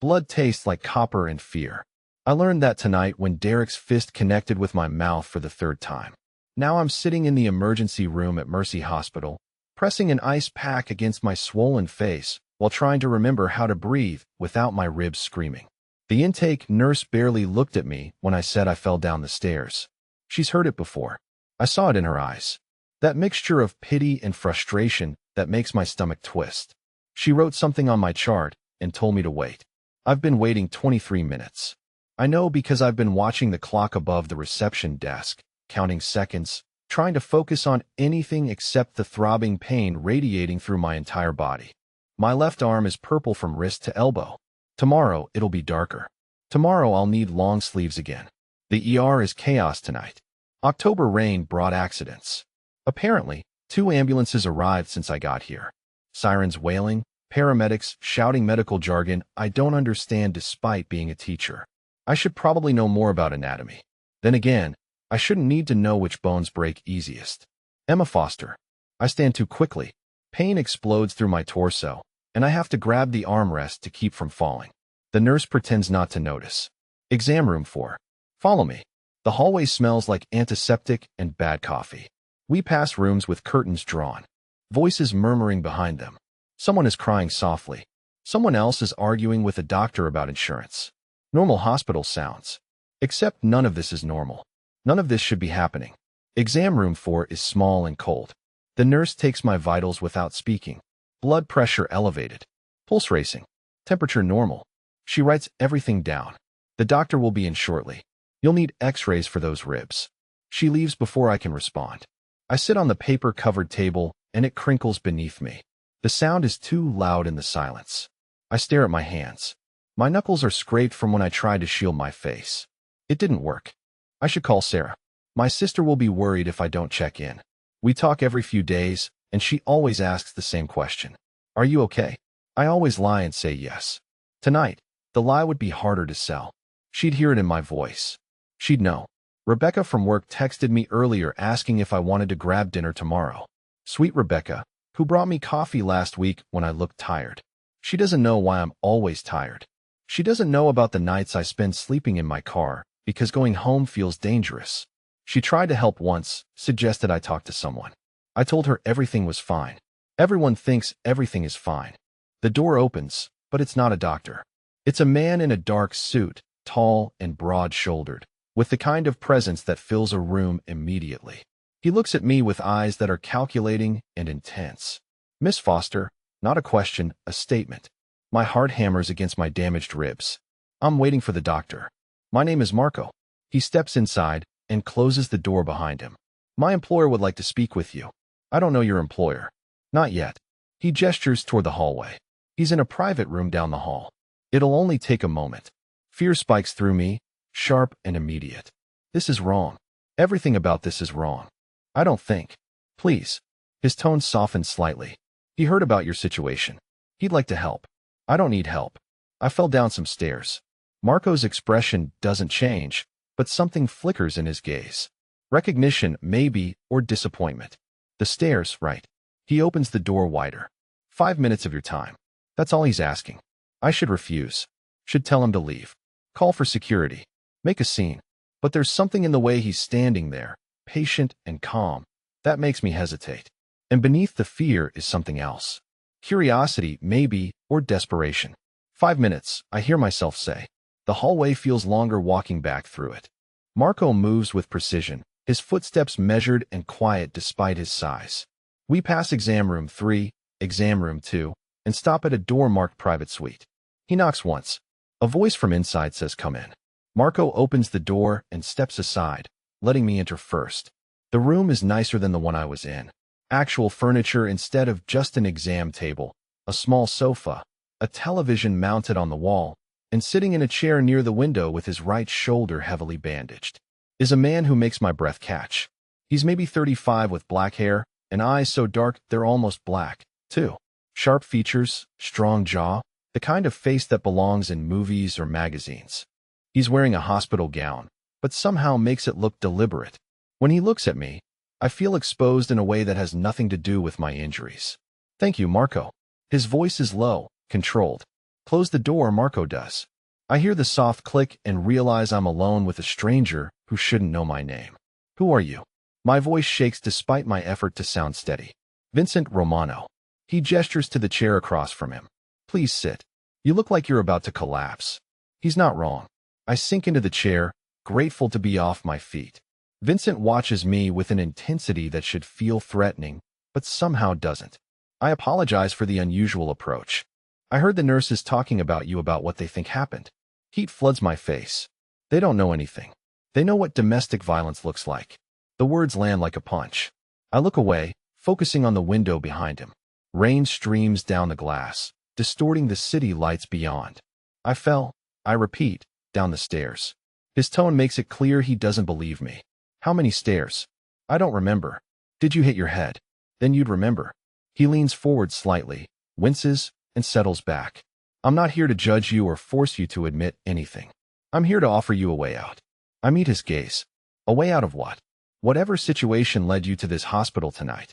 Blood tastes like copper and fear. I learned that tonight when Derek's fist connected with my mouth for the third time. Now I'm sitting in the emergency room at Mercy Hospital, pressing an ice pack against my swollen face while trying to remember how to breathe without my ribs screaming. The intake nurse barely looked at me when I said I fell down the stairs. She's heard it before. I saw it in her eyes. That mixture of pity and frustration that makes my stomach twist. She wrote something on my chart and told me to wait. I've been waiting 23 minutes. I know because I've been watching the clock above the reception desk, counting seconds, trying to focus on anything except the throbbing pain radiating through my entire body. My left arm is purple from wrist to elbow. Tomorrow, it'll be darker. Tomorrow, I'll need long sleeves again. The ER is chaos tonight. October rain brought accidents. Apparently, 2 ambulances arrived since I got here. Sirens wailing, paramedics shouting medical jargon I don't understand despite being a teacher. I should probably know more about anatomy. Then again, I shouldn't need to know which bones break easiest. Emma Foster. I stand too quickly. Pain explodes through my torso, and I have to grab the armrest to keep from falling. The nurse pretends not to notice. Exam room 4. Follow me. The hallway smells like antiseptic and bad coffee. We pass rooms with curtains drawn. Voices murmuring behind them. Someone is crying softly. Someone else is arguing with a doctor about insurance. Normal hospital sounds. Except none of this is normal. None of this should be happening. Exam room 4 is small and cold. The nurse takes my vitals without speaking. Blood pressure elevated. Pulse racing. Temperature normal. She writes everything down. The doctor will be in shortly. You'll need x-rays for those ribs. She leaves before I can respond. I sit on the paper-covered table, and it crinkles beneath me. The sound is too loud in the silence. I stare at my hands. My knuckles are scraped from when I tried to shield my face. It didn't work. I should call Sarah. My sister will be worried if I don't check in. We talk every few days, and she always asks the same question. Are you okay? I always lie and say yes. Tonight, the lie would be harder to sell. She'd hear it in my voice. She'd know. Rebecca from work texted me earlier asking if I wanted to grab dinner tomorrow. Sweet Rebecca, who brought me coffee last week when I looked tired. She doesn't know why I'm always tired. She doesn't know about the nights I spend sleeping in my car because going home feels dangerous. She tried to help once, suggested I talk to someone. I told her everything was fine. Everyone thinks everything is fine. The door opens, but it's not a doctor. It's a man in a dark suit, tall and broad-shouldered, with the kind of presence that fills a room immediately. He looks at me with eyes that are calculating and intense. Miss Foster, not a question, a statement. My heart hammers against my damaged ribs. I'm waiting for the doctor. My name is Marco. He steps inside and closes the door behind him. My employer would like to speak with you. I don't know your employer. Not yet. He gestures toward the hallway. He's in a private room down the hall. It'll only take a moment. Fear spikes through me, sharp and immediate. This is wrong. Everything about this is wrong. I don't think. Please. His tone softens slightly. He heard about your situation. He'd like to help. I don't need help. I fell down some stairs. Marco's expression doesn't change, but something flickers in his gaze. Recognition, maybe, or disappointment. The stairs, right. He opens the door wider. 5 minutes of your time. That's all he's asking. I should refuse. Should tell him to leave. Call for security. Make a scene. But there's something in the way he's standing there, patient and calm, that makes me hesitate. And beneath the fear is something else. Curiosity, maybe, or desperation. 5 minutes, I hear myself say. The hallway feels longer walking back through it. Marco moves with precision, his footsteps measured and quiet despite his size. We pass exam room 3, exam room 2, and stop at a door marked private suite. He knocks once. A voice from inside says, "Come in." Marco opens the door and steps aside, letting me enter first. The room is nicer than the one I was in. Actual furniture instead of just an exam table, a small sofa, a television mounted on the wall, and sitting in a chair near the window with his right shoulder heavily bandaged, is a man who makes my breath catch. He's maybe 35 with black hair and eyes so dark they're almost black, too. Sharp features, strong jaw, the kind of face that belongs in movies or magazines. He's wearing a hospital gown, but somehow makes it look deliberate. When he looks at me, I feel exposed in a way that has nothing to do with my injuries. "Thank you, Marco." His voice is low, controlled. Close the door, Marco does. I hear the soft click and realize I'm alone with a stranger who shouldn't know my name. Who are you? My voice shakes despite my effort to sound steady. Vincent Romano. He gestures to the chair across from him. Please sit. You look like you're about to collapse. He's not wrong. I sink into the chair, grateful to be off my feet. Vincent watches me with an intensity that should feel threatening, but somehow doesn't. I apologize for the unusual approach. I heard the nurses talking about you about what they think happened. Heat floods my face. They don't know anything. They know what domestic violence looks like. The words land like a punch. I look away, focusing on the window behind him. Rain streams down the glass, distorting the city lights beyond. I fell, I repeat, down the stairs. His tone makes it clear he doesn't believe me. How many stairs? I don't remember. Did you hit your head? Then you'd remember. He leans forward slightly, winces, and settles back. I'm not here to judge you or force you to admit anything. I'm here to offer you a way out. I meet his gaze. A way out of what? Whatever situation led you to this hospital tonight.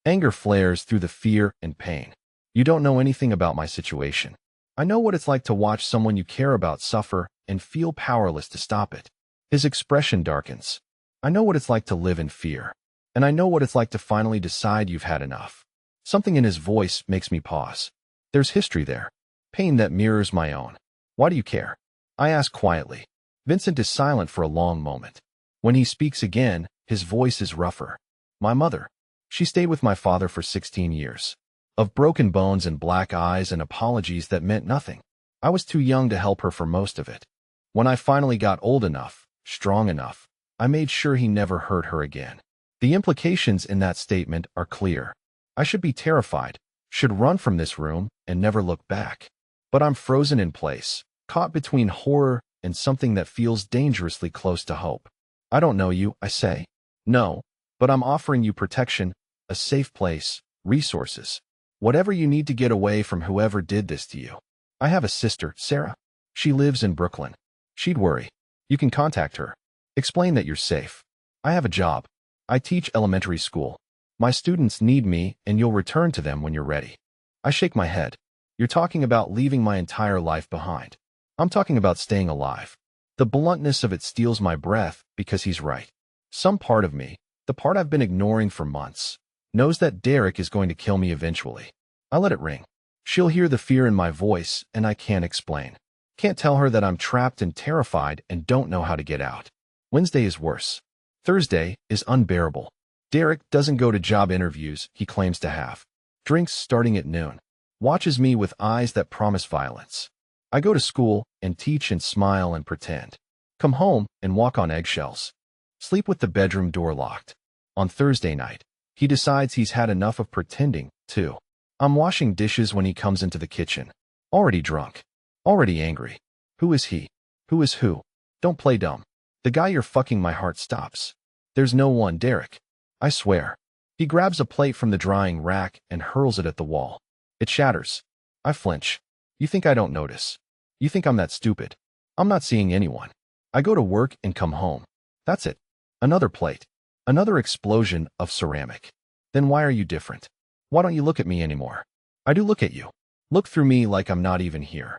Anger flares through the fear and pain. You don't know anything about my situation. I know what it's like to watch someone you care about suffer and feel powerless to stop it. His expression darkens. I know what it's like to live in fear. And I know what it's like to finally decide you've had enough. Something in his voice makes me pause. There's history there. Pain that mirrors my own. Why do you care? I ask quietly. Vincent is silent for a long moment. When he speaks again, his voice is rougher. My mother. She stayed with my father for 16 years. Of broken bones and black eyes and apologies that meant nothing. I was too young to help her for most of it. When I finally got old enough, strong enough, I made sure he never hurt her again. The implications in that statement are clear. I should be terrified, should run from this room and never look back. But I'm frozen in place, caught between horror and something that feels dangerously close to hope. I don't know you, I say. No, but I'm offering you protection, a safe place, resources. Whatever you need to get away from whoever did this to you. I have a sister, Sarah. She lives in Brooklyn. She'd worry. You can contact her. Explain that you're safe. I have a job. I teach elementary school. My students need me, and you'll return to them when you're ready. I shake my head. You're talking about leaving my entire life behind. I'm talking about staying alive. The bluntness of it steals my breath because he's right. Some part of me, the part I've been ignoring for months, knows that Derek is going to kill me eventually. I let it ring. She'll hear the fear in my voice, and I can't explain. Can't tell her that I'm trapped and terrified and don't know how to get out. Wednesday is worse. Thursday is unbearable. Derek doesn't go to job interviews he claims to have. Drinks starting at noon. Watches me with eyes that promise violence. I go to school and teach and smile and pretend. Come home and walk on eggshells. Sleep with the bedroom door locked. On Thursday night, he decides he's had enough of pretending, too. I'm washing dishes when he comes into the kitchen. Already drunk. Already angry. Who is he? Who is who? Don't play dumb. The guy you're fucking, my heart stops. There's no one, Derek. I swear. He grabs a plate from the drying rack and hurls it at the wall. It shatters. I flinch. You think I don't notice? You think I'm that stupid? I'm not seeing anyone. I go to work and come home. That's it. Another plate. Another explosion of ceramic. Then why are you different? Why don't you look at me anymore? I do look at you. Look through me like I'm not even here.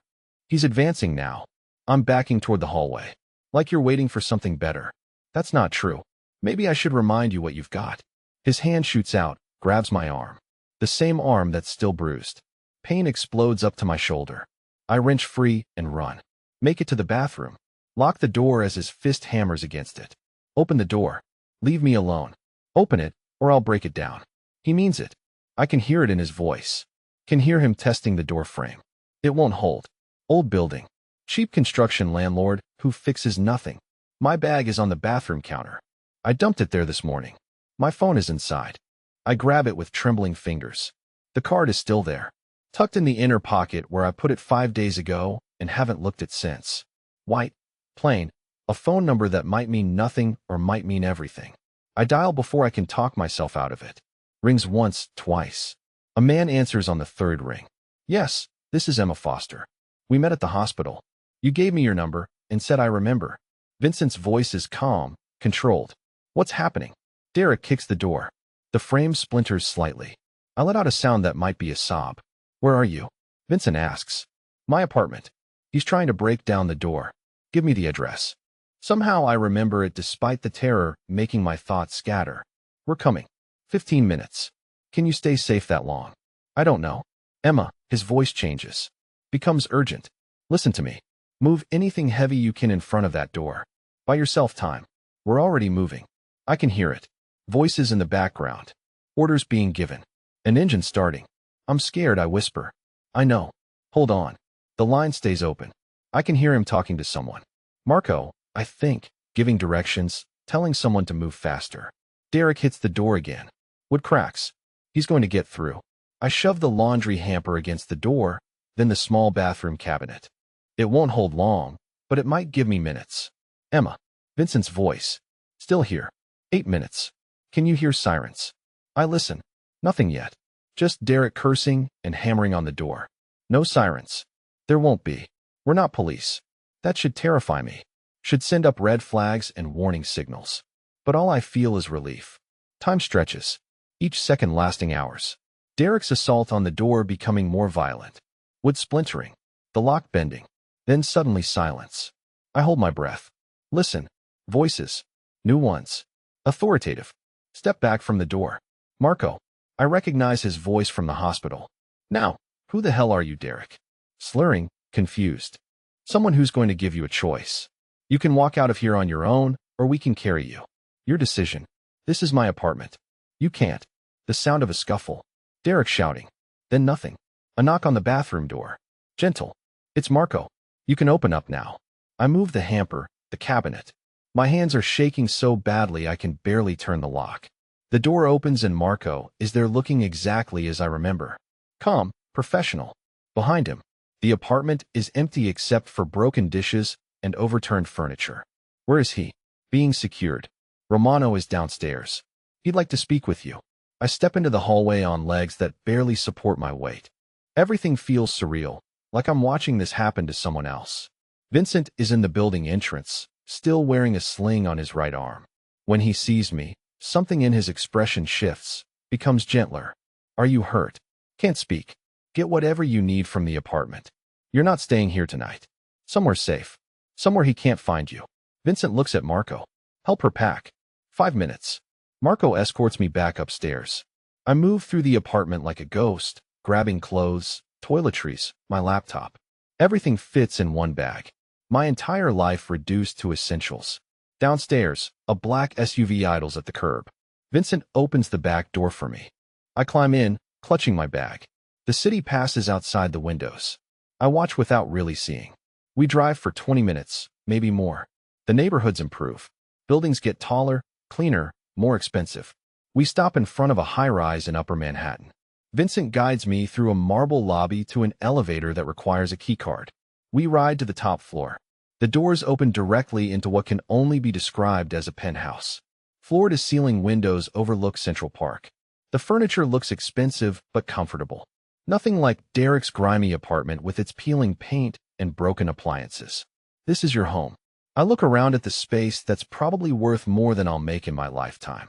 He's advancing now. I'm backing toward the hallway. Like you're waiting for something better. That's not true. Maybe I should remind you what you've got. His hand shoots out, grabs my arm. The same arm that's still bruised. Pain explodes up to my shoulder. I wrench free and run. Make it to the bathroom. Lock the door as his fist hammers against it. Open the door. Leave me alone. Open it, or I'll break it down. He means it. I can hear it in his voice. Can hear him testing the door frame. It won't hold. Old building. Cheap construction landlord who fixes nothing. My bag is on the bathroom counter. I dumped it there this morning. My phone is inside. I grab it with trembling fingers. The card is still there, tucked in the inner pocket where I put it 5 days ago and haven't looked at since. White, plain, a phone number that might mean nothing or might mean everything. I dial before I can talk myself out of it. Rings once, twice. A man answers on the third ring. Yes, this is Emma Foster. We met at the hospital. You gave me your number and said I remember. Vincent's voice is calm, controlled. What's happening? Derek kicks the door. The frame splinters slightly. I let out a sound that might be a sob. Where are you? Vincent asks. My apartment. He's trying to break down the door. Give me the address. Somehow I remember it despite the terror making my thoughts scatter. We're coming. 15 minutes. Can you stay safe that long? I don't know. Emma, his voice changes. Becomes urgent. Listen to me. Move anything heavy you can in front of that door. Buy yourself time. We're already moving. I can hear it. Voices in the background. Orders being given. An engine starting. I'm scared, I whisper. I know. Hold on. The line stays open. I can hear him talking to someone. Marco, I think, giving directions, telling someone to move faster. Derek hits the door again. Wood cracks. He's going to get through. I shove the laundry hamper against the door, then the small bathroom cabinet. It won't hold long, but it might give me minutes. Emma. Vincent's voice. Still here. 8 minutes. Can you hear sirens? I listen. Nothing yet. Just Derek cursing and hammering on the door. No sirens. There won't be. We're not police. That should terrify me. Should send up red flags and warning signals. But all I feel is relief. Time stretches. Each second lasting hours. Derek's assault on the door becoming more violent. Wood splintering. The lock bending. Then suddenly silence. I hold my breath. Listen. Voices. New ones. Authoritative. Step back from the door. Marco. I recognize his voice from the hospital. Now, who the hell are you, Derek? Slurring, confused. Someone who's going to give you a choice. You can walk out of here on your own, or we can carry you. Your decision. This is my apartment. You can't. The sound of a scuffle. Derek shouting. Then nothing. A knock on the bathroom door. Gentle. It's Marco. You can open up now. I move the hamper, the cabinet. My hands are shaking so badly I can barely turn the lock. The door opens and Marco is there looking exactly as I remember. Calm, professional. Behind him, the apartment is empty except for broken dishes and overturned furniture. Where is he? Being secured. Romano is downstairs. He'd like to speak with you. I step into the hallway on legs that barely support my weight. Everything feels surreal, like I'm watching this happen to someone else. Vincent is in the building entrance, still wearing a sling on his right arm. When he sees me, something in his expression shifts, becomes gentler. Are you hurt? Can't speak. Get whatever you need from the apartment. You're not staying here tonight. Somewhere safe. Somewhere he can't find you. Vincent looks at Marco. Help her pack. 5 minutes. Marco escorts me back upstairs. I move through the apartment like a ghost, grabbing clothes, toiletries, my laptop. Everything fits in one bag. My entire life reduced to essentials. Downstairs, a black SUV idles at the curb. Vincent opens the back door for me. I climb in, clutching my bag. The city passes outside the windows. I watch without really seeing. We drive for 20 minutes, maybe more. The neighborhoods improve. Buildings get taller, cleaner, more expensive. We stop in front of a high-rise in Upper Manhattan. Vincent guides me through a marble lobby to an elevator that requires a keycard. We ride to the top floor. The doors open directly into what can only be described as a penthouse. Floor-to-ceiling windows overlook Central Park. The furniture looks expensive but comfortable. Nothing like Derek's grimy apartment with its peeling paint and broken appliances. This is your home. I look around at the space that's probably worth more than I'll make in my lifetime.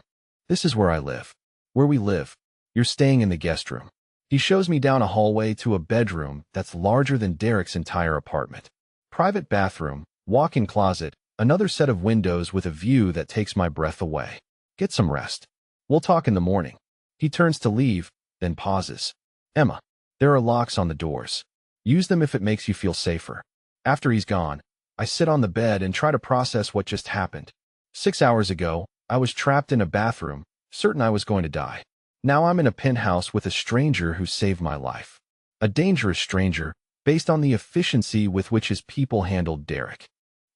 This is where I live. Where we live. You're staying in the guest room. He shows me down a hallway to a bedroom that's larger than Derek's entire apartment. Private bathroom, walk-in closet, another set of windows with a view that takes my breath away. Get some rest. We'll talk in the morning. He turns to leave, then pauses. Emma, there are locks on the doors. Use them if it makes you feel safer. After he's gone, I sit on the bed and try to process what just happened. 6 hours ago, I was trapped in a bathroom, certain I was going to die. Now I'm in a penthouse with a stranger who saved my life. A dangerous stranger, based on the efficiency with which his people handled Derek.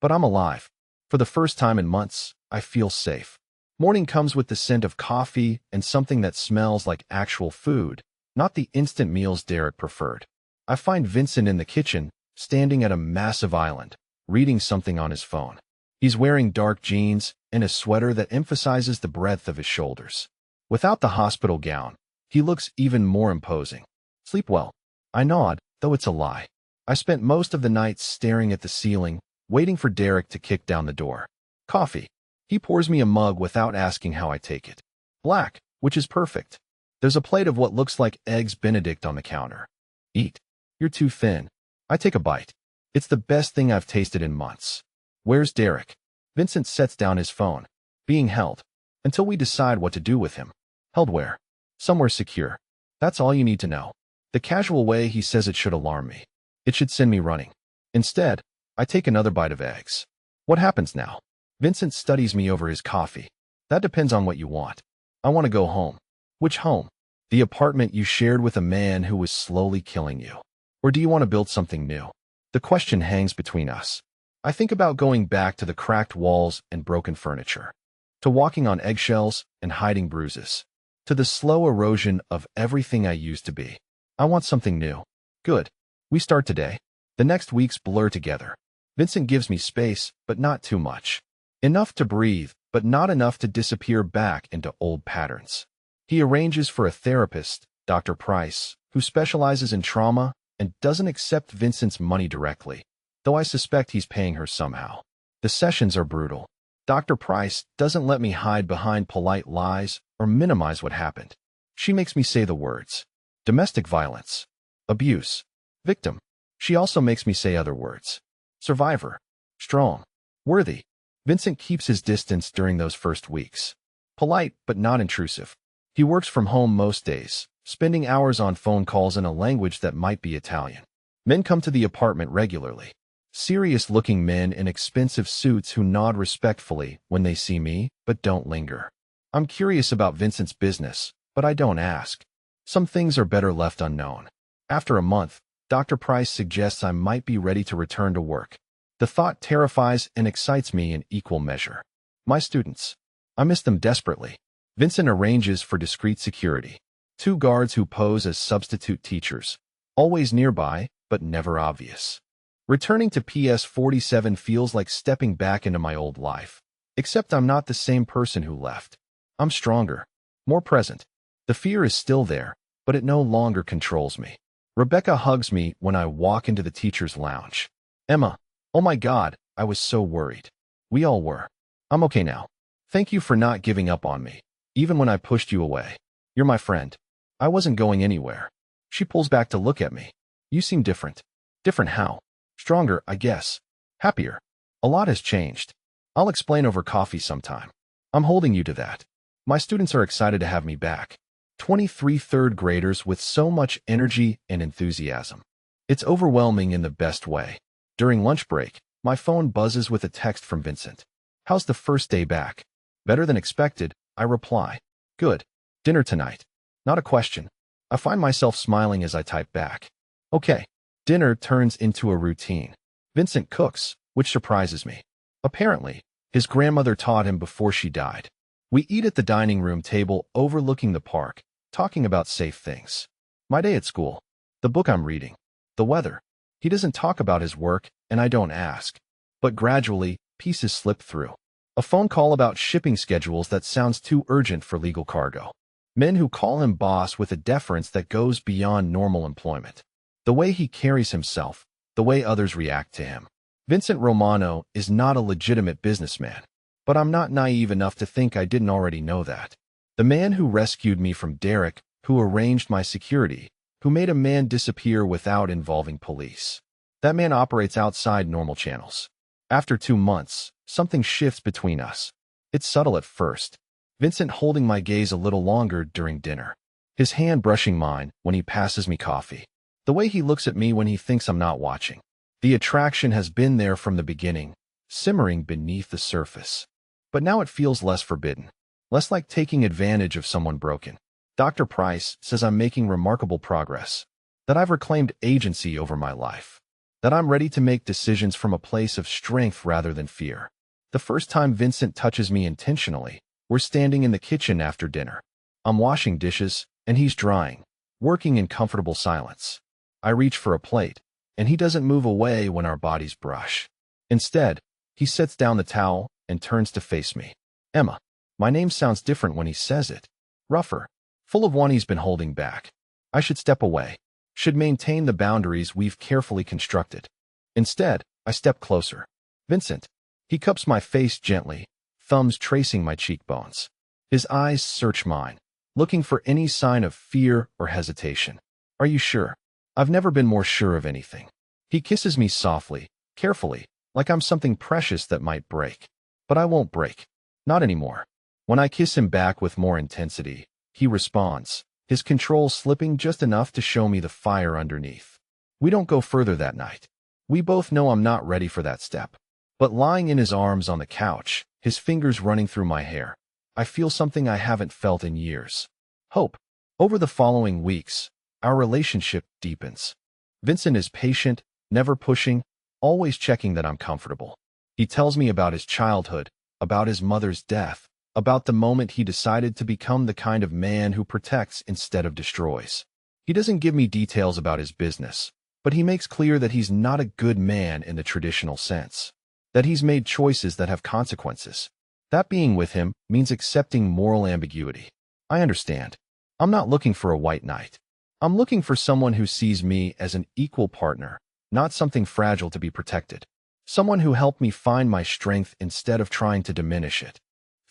But I'm alive. For the first time in months, I feel safe. Morning comes with the scent of coffee and something that smells like actual food, not the instant meals Derek preferred. I find Vincent in the kitchen, standing at a massive island, reading something on his phone. He's wearing dark jeans and a sweater that emphasizes the breadth of his shoulders. Without the hospital gown, he looks even more imposing. Sleep well. I nod, though it's a lie. I spent most of the night staring at the ceiling, waiting for Derek to kick down the door. Coffee. He pours me a mug without asking how I take it. Black, which is perfect. There's a plate of what looks like eggs Benedict on the counter. Eat. You're too thin. I take a bite. It's the best thing I've tasted in months. Where's Derek? Vincent sets down his phone. Being held. Until we decide what to do with him. Held where? Somewhere secure. That's all you need to know. The casual way he says it should alarm me. It should send me running. Instead, I take another bite of eggs. What happens now? Vincent studies me over his coffee. That depends on what you want. I want to go home. Which home? The apartment you shared with a man who was slowly killing you. Or do you want to build something new? The question hangs between us. I think about going back to the cracked walls and broken furniture. To walking on eggshells and hiding bruises. To the slow erosion of everything I used to be. I want something new. Good. We start today. The next weeks blur together. Vincent gives me space, but not too much. Enough to breathe, but not enough to disappear back into old patterns. He arranges for a therapist, Dr. Price, who specializes in trauma and doesn't accept Vincent's money directly, though I suspect he's paying her somehow. The sessions are brutal. Dr. Price doesn't let me hide behind polite lies or minimize what happened. She makes me say the words. Domestic violence. Abuse. Victim. She also makes me say other words. Survivor. Strong. Worthy. Vincent keeps his distance during those first weeks. Polite, but not intrusive. He works from home most days, spending hours on phone calls in a language that might be Italian. Men come to the apartment regularly. Serious-looking men in expensive suits who nod respectfully when they see me, but don't linger. I'm curious about Vincent's business, but I don't ask. Some things are better left unknown. After a month, Dr. Price suggests I might be ready to return to work. The thought terrifies and excites me in equal measure. My students. I miss them desperately. Vincent arranges for discreet security. 2 guards who pose as substitute teachers. Always nearby, but never obvious. Returning to PS 47 feels like stepping back into my old life. Except I'm not the same person who left. I'm stronger. More present. The fear is still there, but it no longer controls me. Rebecca hugs me when I walk into the teacher's lounge. Emma. Oh my God, I was so worried. We all were. I'm okay now. Thank you for not giving up on me, even when I pushed you away. You're my friend. I wasn't going anywhere. She pulls back to look at me. You seem different. Different how? Stronger, I guess. Happier. A lot has changed. I'll explain over coffee sometime. I'm holding you to that. My students are excited to have me back. 23 third graders with so much energy and enthusiasm. It's overwhelming in the best way. During lunch break, my phone buzzes with a text from Vincent. How's the first day back? Better than expected, I reply. Good. Dinner tonight. Not a question. I find myself smiling as I type back. Okay. Dinner turns into a routine. Vincent cooks, which surprises me. Apparently, his grandmother taught him before she died. We eat at the dining room table overlooking the park, talking about safe things. My day at school. The book I'm reading. The weather. He doesn't talk about his work, and I don't ask. But gradually, pieces slip through. A phone call about shipping schedules that sounds too urgent for legal cargo. Men who call him boss with a deference that goes beyond normal employment. The way he carries himself, the way others react to him. Vincent Romano is not a legitimate businessman, but I'm not naive enough to think I didn't already know that. The man who rescued me from Derek, who arranged my security, who made a man disappear without involving police. That man operates outside normal channels. After 2 months, something shifts between us. It's subtle at first. Vincent holding my gaze a little longer during dinner. His hand brushing mine when he passes me coffee. The way he looks at me when he thinks I'm not watching. The attraction has been there from the beginning, simmering beneath the surface. But now it feels less forbidden. Less like taking advantage of someone broken. Dr. Price says I'm making remarkable progress. That I've reclaimed agency over my life. That I'm ready to make decisions from a place of strength rather than fear. The first time Vincent touches me intentionally, we're standing in the kitchen after dinner. I'm washing dishes, and he's drying, working in comfortable silence. I reach for a plate, and he doesn't move away when our bodies brush. Instead, he sets down the towel and turns to face me. Emma. My name sounds different when he says it. Rougher. Full of one he's been holding back. I should step away. Should maintain the boundaries we've carefully constructed. Instead, I step closer. Vincent. He cups my face gently, thumbs tracing my cheekbones. His eyes search mine, looking for any sign of fear or hesitation. Are you sure? I've never been more sure of anything. He kisses me softly, carefully, like I'm something precious that might break. But I won't break. Not anymore. When I kiss him back with more intensity, he responds, his control slipping just enough to show me the fire underneath. We don't go further that night. We both know I'm not ready for that step. But lying in his arms on the couch, his fingers running through my hair, I feel something I haven't felt in years. Hope. Over the following weeks, our relationship deepens. Vincent is patient, never pushing, always checking that I'm comfortable. He tells me about his childhood, about his mother's death, about the moment he decided to become the kind of man who protects instead of destroys. He doesn't give me details about his business, but he makes clear that he's not a good man in the traditional sense, that he's made choices that have consequences. That being with him means accepting moral ambiguity. I understand. I'm not looking for a white knight. I'm looking for someone who sees me as an equal partner, not something fragile to be protected. Someone who helped me find my strength instead of trying to diminish it.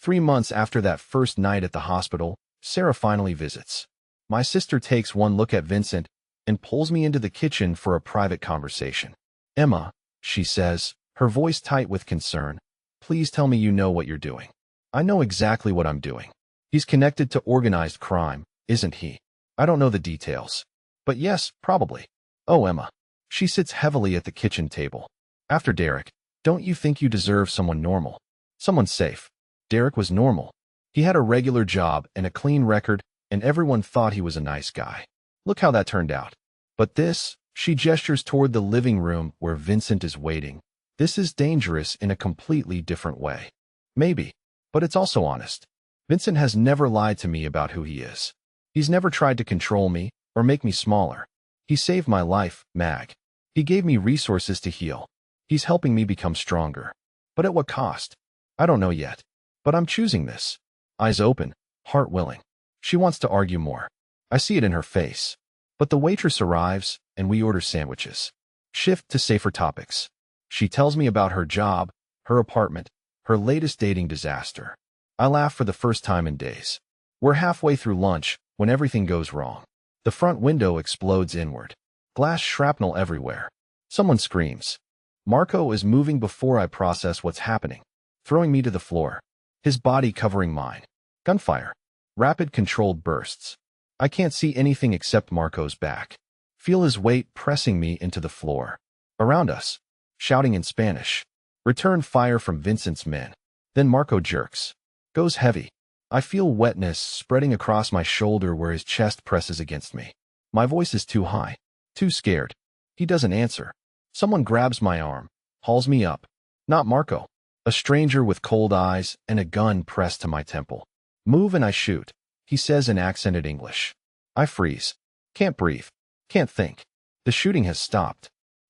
3 months after that first night at the hospital, Sarah finally visits. My sister takes one look at Vincent and pulls me into the kitchen for a private conversation. "Emma," she says, her voice tight with concern, "please tell me you know what you're doing." I know exactly what I'm doing. He's connected to organized crime, isn't he? I don't know the details. But yes, probably. Oh, Emma. She sits heavily at the kitchen table. After Derek, don't you think you deserve someone normal? Someone safe. Derek was normal. He had a regular job and a clean record, and everyone thought he was a nice guy. Look how that turned out. But this, she gestures toward the living room where Vincent is waiting. This is dangerous in a completely different way. Maybe, but it's also honest. Vincent has never lied to me about who he is. He's never tried to control me or make me smaller. He saved my life, Mag. He gave me resources to heal. He's helping me become stronger. But at what cost? I don't know yet. But I'm choosing this. Eyes open, heart willing. She wants to argue more. I see it in her face. But the waitress arrives, and we order sandwiches. Shift to safer topics. She tells me about her job, her apartment, her latest dating disaster. I laugh for the first time in days. We're halfway through lunch when everything goes wrong. The front window explodes inward. Glass shrapnel everywhere. Someone screams. Marco is moving before I process what's happening, throwing me to the floor, his body covering mine. Gunfire. Rapid controlled bursts. I can't see anything except Marco's back. Feel his weight pressing me into the floor. Around us, shouting in Spanish. Return fire from Vincent's men. Then Marco jerks. Goes heavy. I feel wetness spreading across my shoulder where his chest presses against me. My voice is too high. Too scared. He doesn't answer. Someone grabs my arm, hauls me up. Not Marco. A stranger with cold eyes and a gun pressed to my temple. Move and I shoot, he says in accented English. I freeze. Can't breathe. Can't think. The shooting has stopped.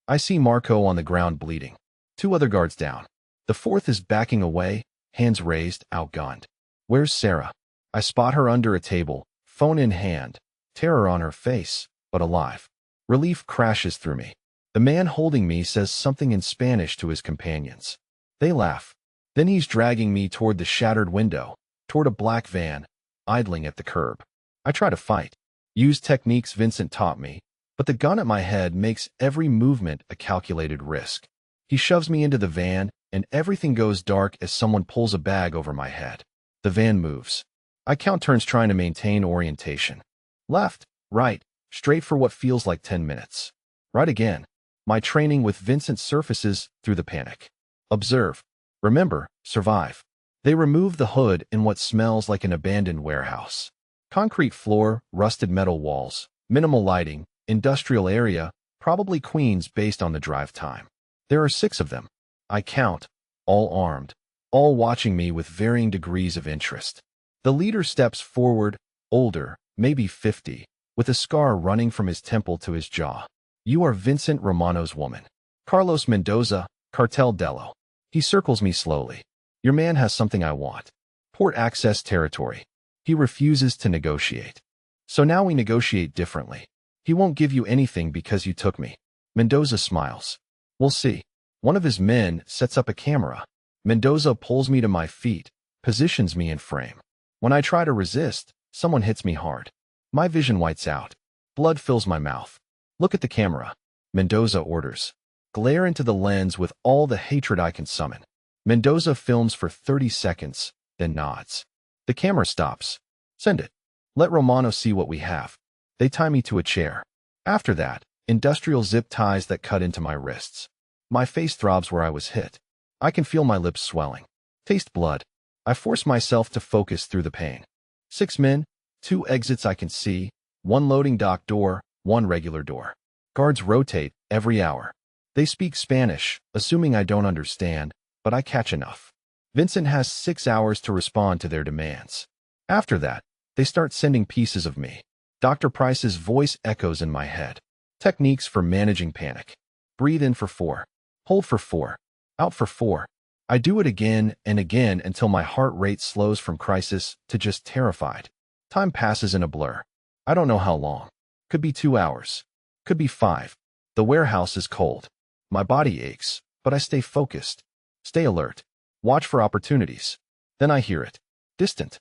I see Marco on the ground bleeding. 2 other guards down. The 4th is backing away, hands raised, outgunned. Where's Sarah? I spot her under a table, phone in hand, terror on her face, but alive. Relief crashes through me. The man holding me says something in Spanish to his companions. They laugh. Then he's dragging me toward the shattered window, toward a black van, idling at the curb. I try to fight. Use techniques Vincent taught me, but the gun at my head makes every movement a calculated risk. He shoves me into the van, and everything goes dark as someone pulls a bag over my head. The van moves. I count turns trying to maintain orientation. Left, right, straight for what feels like 10 minutes. Right again. My training with Vincent surfaces through the panic. Observe. Remember, survive. They remove the hood in what smells like an abandoned warehouse. Concrete floor, rusted metal walls, minimal lighting, industrial area, probably Queens based on the drive time. There are 6 of them. I count, all armed, all watching me with varying degrees of interest. The leader steps forward, older, maybe 50, with a scar running from his temple to his jaw. You are Vincent Romano's woman. Carlos Mendoza, Cartel Dello. He circles me slowly. Your man has something I want. Port access territory. He refuses to negotiate. So now we negotiate differently. He won't give you anything because you took me. Mendoza smiles. We'll see. One of his men sets up a camera. Mendoza pulls me to my feet, positions me in frame. When I try to resist, someone hits me hard. My vision whites out. Blood fills my mouth. Look at the camera. Mendoza orders. Glare into the lens with all the hatred I can summon. Mendoza films for 30 seconds, then nods. The camera stops. Send it. Let Romano see what we have. They tie me to a chair. After that, industrial zip ties that cut into my wrists. My face throbs where I was hit. I can feel my lips swelling. Taste blood. I force myself to focus through the pain. 6 men, 2 exits I can see, 1 loading dock door, 1 regular door. Guards rotate every hour. They speak Spanish, assuming I don't understand, but I catch enough. Vincent has 6 hours to respond to their demands. After that, they start sending pieces of me. Dr. Price's voice echoes in my head. Techniques for managing panic. Breathe in for 4. Hold for 4. Out for 4. I do it again and again until my heart rate slows from crisis to just terrified. Time passes in a blur. I don't know how long. Could be 2 hours. Could be 5. The warehouse is cold. My body aches, but I stay focused. Stay alert. Watch for opportunities. Then I hear it. Distant.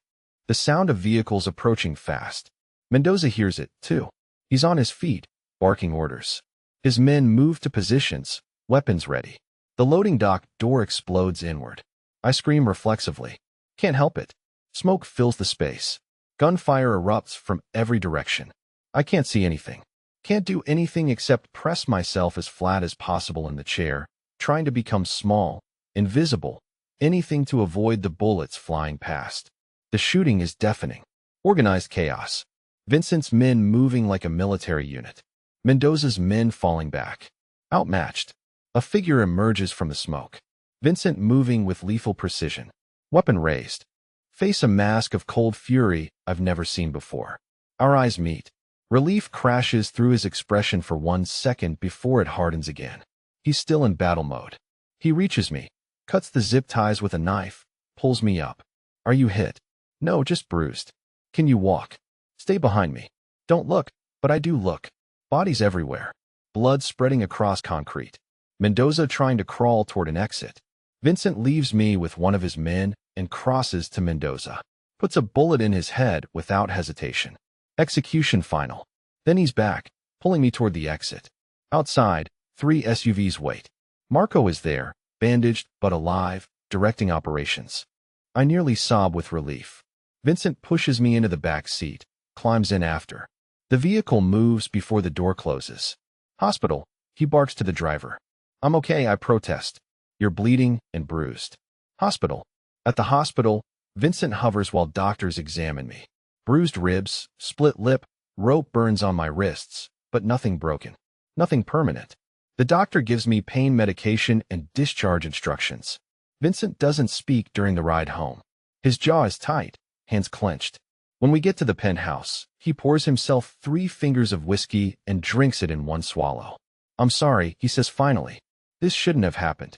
The sound of vehicles approaching fast. Mendoza hears it, too. He's on his feet, barking orders. His men move to positions, weapons ready. The loading dock door explodes inward. I scream reflexively. Can't help it. Smoke fills the space. Gunfire erupts from every direction. I can't see anything. Can't do anything except press myself as flat as possible in the chair, trying to become small, invisible, anything to avoid the bullets flying past. The shooting is deafening. Organized chaos. Vincent's men moving like a military unit. Mendoza's men falling back. Outmatched. A figure emerges from the smoke. Vincent moving with lethal precision. Weapon raised. Face a mask of cold fury I've never seen before. Our eyes meet. Relief crashes through his expression for 1 second before it hardens again. He's still in battle mode. He reaches me, cuts the zip ties with a knife, pulls me up. Are you hit? No, just bruised. Can you walk? Stay behind me. Don't look, but I do look. Bodies everywhere. Blood spreading across concrete. Mendoza trying to crawl toward an exit. Vincent leaves me with one of his men and crosses to Mendoza. Puts a bullet in his head without hesitation. Execution final. Then he's back, pulling me toward the exit. Outside, 3 SUVs wait. Marco is there, bandaged but alive, directing operations. I nearly sob with relief. Vincent pushes me into the back seat, climbs in after. The vehicle moves before the door closes. Hospital, he barks to the driver. I'm okay, I protest. You're bleeding and bruised. Hospital. At the hospital, Vincent hovers while doctors examine me. Bruised ribs, split lip, rope burns on my wrists, but nothing broken. Nothing permanent. The doctor gives me pain medication and discharge instructions. Vincent doesn't speak during the ride home. His jaw is tight, hands clenched. When we get to the penthouse, he pours himself 3 fingers of whiskey and drinks it in 1 swallow. I'm sorry, he says finally. This shouldn't have happened.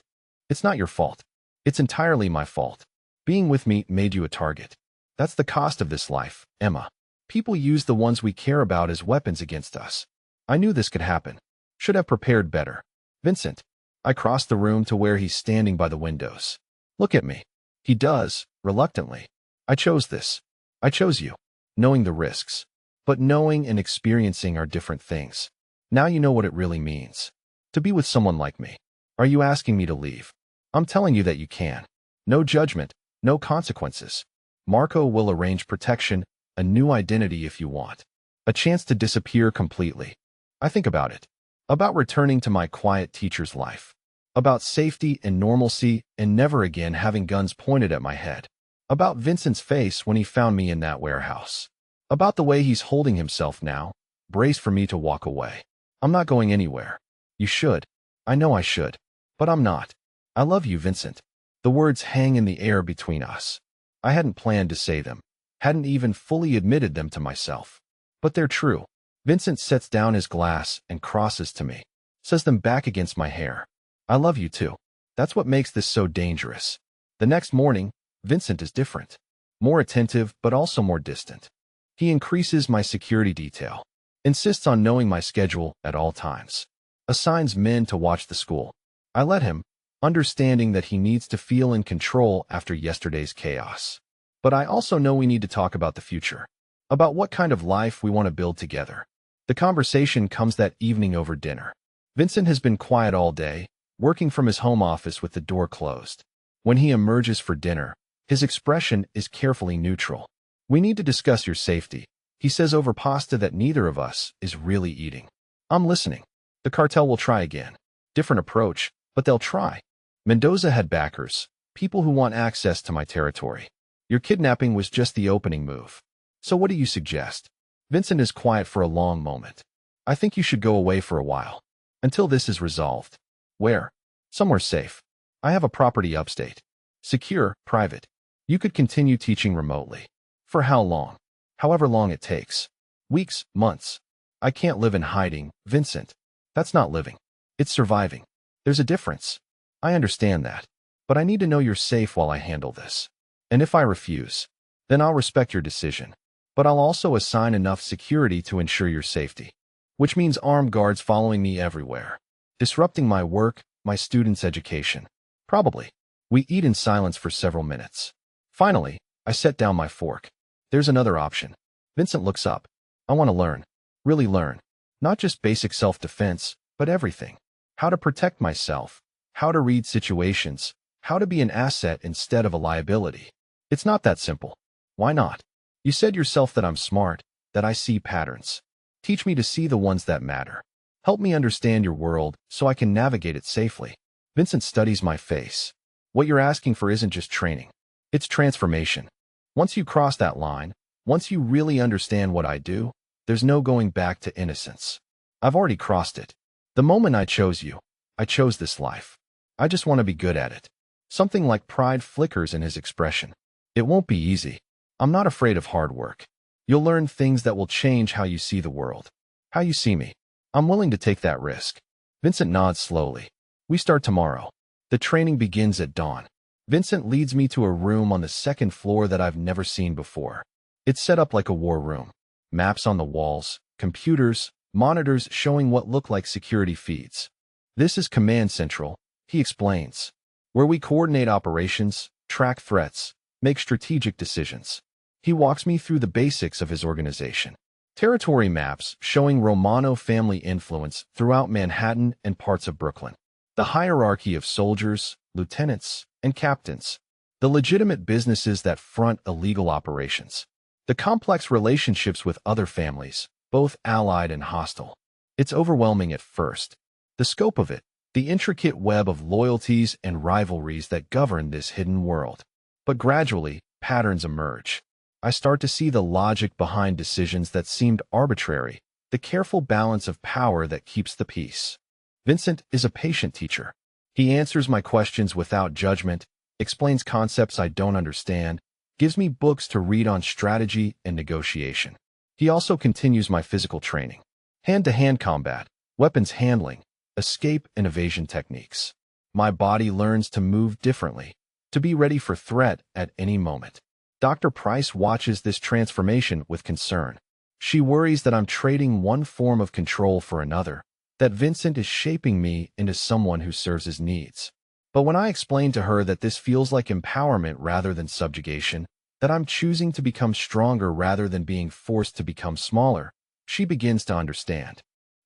It's not your fault. It's entirely my fault. Being with me made you a target. That's the cost of this life, Emma. People use the ones we care about as weapons against us. I knew this could happen. Should have prepared better. Vincent. I cross the room to where he's standing by the windows. Look at me. He does, reluctantly. I chose this. I chose you. Knowing the risks. But knowing and experiencing are different things. Now you know what it really means. To be with someone like me. Are you asking me to leave? I'm telling you that you can. No judgment, no consequences. Marco will arrange protection, a new identity if you want. A chance to disappear completely. I think about it. About returning to my quiet teacher's life. About safety and normalcy and never again having guns pointed at my head. About Vincent's face when he found me in that warehouse. About the way he's holding himself now, braced for me to walk away. I'm not going anywhere. You should. I know I should. But I'm not. I love you, Vincent. The words hang in the air between us. I hadn't planned to say them. Hadn't even fully admitted them to myself. But they're true. Vincent sets down his glass and crosses to me. Says them back against my hair. I love you too. That's what makes this so dangerous. The next morning, Vincent is different. More attentive, but also more distant. He increases my security detail. Insists on knowing my schedule at all times. Assigns men to watch the school. I let him, understanding that he needs to feel in control after yesterday's chaos. But I also know we need to talk about the future. About what kind of life we want to build together. The conversation comes that evening over dinner. Vincent has been quiet all day, working from his home office with the door closed. When he emerges for dinner, his expression is carefully neutral. "We need to discuss your safety," he says over pasta that neither of us is really eating. I'm listening. The cartel will try again. Different approach, but they'll try. Mendoza had backers, people who want access to my territory. Your kidnapping was just the opening move. So what do you suggest? Vincent is quiet for a long moment. I think you should go away for a while. Until this is resolved. Where? Somewhere safe. I have a property upstate. Secure, private. You could continue teaching remotely. For how long? However long it takes. Weeks, months. I can't live in hiding, Vincent. That's not living. It's surviving. There's a difference. I understand that. But I need to know you're safe while I handle this. And if I refuse, then I'll respect your decision. But I'll also assign enough security to ensure your safety. Which means armed guards following me everywhere. Disrupting my work, my students' education. Probably. We eat in silence for several minutes. Finally, I set down my fork. There's another option. Vincent looks up. I want to learn. Really learn. Not just basic self-defense, but everything. How to protect myself. How to read situations. How to be an asset instead of a liability. It's not that simple. Why not? You said yourself that I'm smart, that I see patterns. Teach me to see the ones that matter. Help me understand your world so I can navigate it safely. Vincent studies my face. What you're asking for isn't just training. It's transformation. Once you cross that line, once you really understand what I do, there's no going back to innocence. I've already crossed it. The moment I chose you, I chose this life. I just want to be good at it. Something like pride flickers in his expression. It won't be easy. I'm not afraid of hard work. You'll learn things that will change how you see the world. How you see me. I'm willing to take that risk. Vincent nods slowly. We start tomorrow. The training begins at dawn. Vincent leads me to a room on the second floor that I've never seen before. It's set up like a war room. Maps on the walls, computers, monitors showing what look like security feeds. This is Command Central, he explains, where we coordinate operations, track threats, make strategic decisions. He walks me through the basics of his organization. Territory maps showing Romano family influence throughout Manhattan and parts of Brooklyn. The hierarchy of soldiers, lieutenants, and captains. The legitimate businesses that front illegal operations. The complex relationships with other families, both allied and hostile. It's overwhelming at first. The scope of it, the intricate web of loyalties and rivalries that govern this hidden world. But gradually, patterns emerge. I start to see the logic behind decisions that seemed arbitrary, the careful balance of power that keeps the peace. Vincent is a patient teacher. He answers my questions without judgment, explains concepts I don't understand, gives me books to read on strategy and negotiation. He also continues my physical training. Hand-to-hand combat, weapons handling, escape and evasion techniques. My body learns to move differently, to be ready for threat at any moment. Dr. Price watches this transformation with concern. She worries that I'm trading one form of control for another, that Vincent is shaping me into someone who serves his needs. But when I explain to her that this feels like empowerment rather than subjugation, that I'm choosing to become stronger rather than being forced to become smaller, she begins to understand.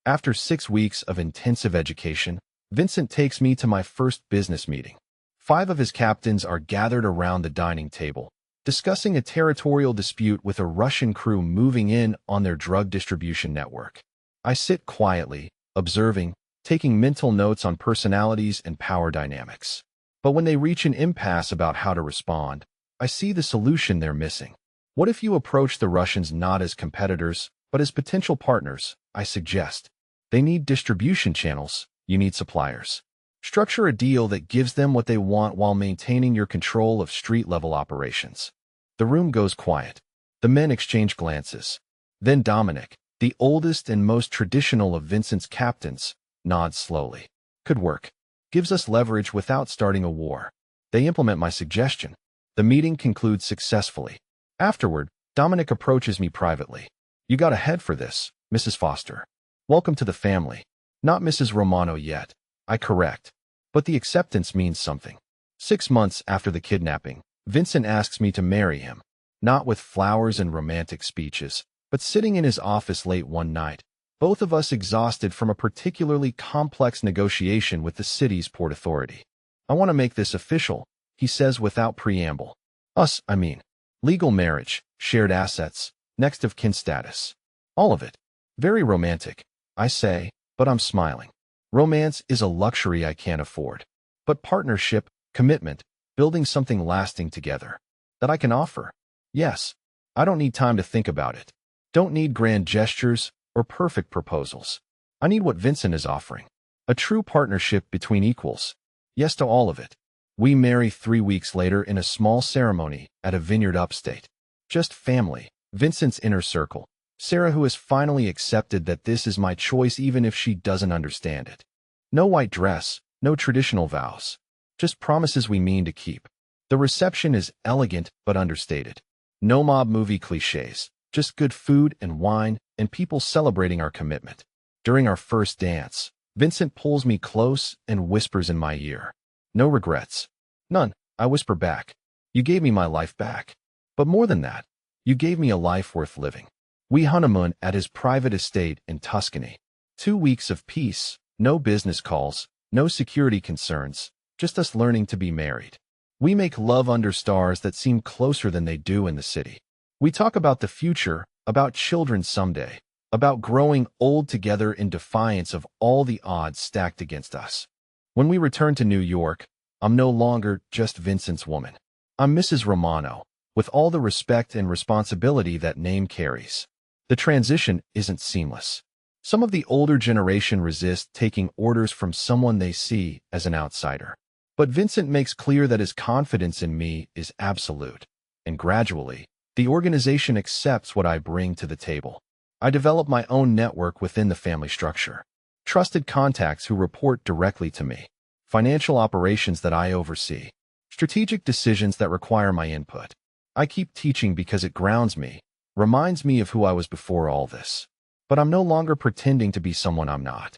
After 6 weeks of intensive education, Vincent takes me to my first business meeting. 5 of his captains are gathered around the dining table, discussing a territorial dispute with a Russian crew moving in on their drug distribution network. I sit quietly, observing, taking mental notes on personalities and power dynamics. But when they reach an impasse about how to respond, I see the solution they're missing. What if you approach the Russians not as competitors, but as potential partners? I suggest. They need distribution channels, you need suppliers. Structure a deal that gives them what they want while maintaining your control of street-level operations. The room goes quiet. The men exchange glances. Then Dominic, the oldest and most traditional of Vincent's captains, nods slowly. Could work. Gives us leverage without starting a war. They implement my suggestion. The meeting concludes successfully. Afterward, Dominic approaches me privately. You got a head for this, Mrs. Foster. Welcome to the family. Not Mrs. Romano yet. I correct. But the acceptance means something. 6 months after the kidnapping, Vincent asks me to marry him. Not with flowers and romantic speeches, but sitting in his office late one night, both of us exhausted from a particularly complex negotiation with the city's Port Authority. I want to make this official, he says without preamble. Us, I mean. Legal marriage, shared assets, next of kin status. All of it. Very romantic, I say, but I'm smiling. Romance is a luxury I can't afford. But partnership, commitment, building something lasting together. That I can offer. Yes. I don't need time to think about it. Don't need grand gestures or perfect proposals. I need what Vincent is offering. A true partnership between equals. Yes to all of it. We marry 3 weeks later in a small ceremony at a vineyard upstate. Just family, Vincent's inner circle. Sarah, who has finally accepted that this is my choice even if she doesn't understand it. No white dress, no traditional vows. Just promises we mean to keep. The reception is elegant but understated. No mob movie cliches, just good food and wine and people celebrating our commitment. During our first dance, Vincent pulls me close and whispers in my ear. No regrets. None, I whisper back. You gave me my life back. But more than that, you gave me a life worth living. We honeymoon at his private estate in Tuscany. 2 weeks of peace, no business calls, no security concerns, just us learning to be married. We make love under stars that seem closer than they do in the city. We talk about the future, about children someday, about growing old together in defiance of all the odds stacked against us. When we return to New York, I'm no longer just Vincent's woman. I'm Mrs. Romano, with all the respect and responsibility that name carries. The transition isn't seamless. Some of the older generation resist taking orders from someone they see as an outsider. But Vincent makes clear that his confidence in me is absolute. And gradually, the organization accepts what I bring to the table. I develop my own network within the family structure. Trusted contacts who report directly to me. Financial operations that I oversee. Strategic decisions that require my input. I keep teaching because it grounds me, reminds me of who I was before all this. But I'm no longer pretending to be someone I'm not.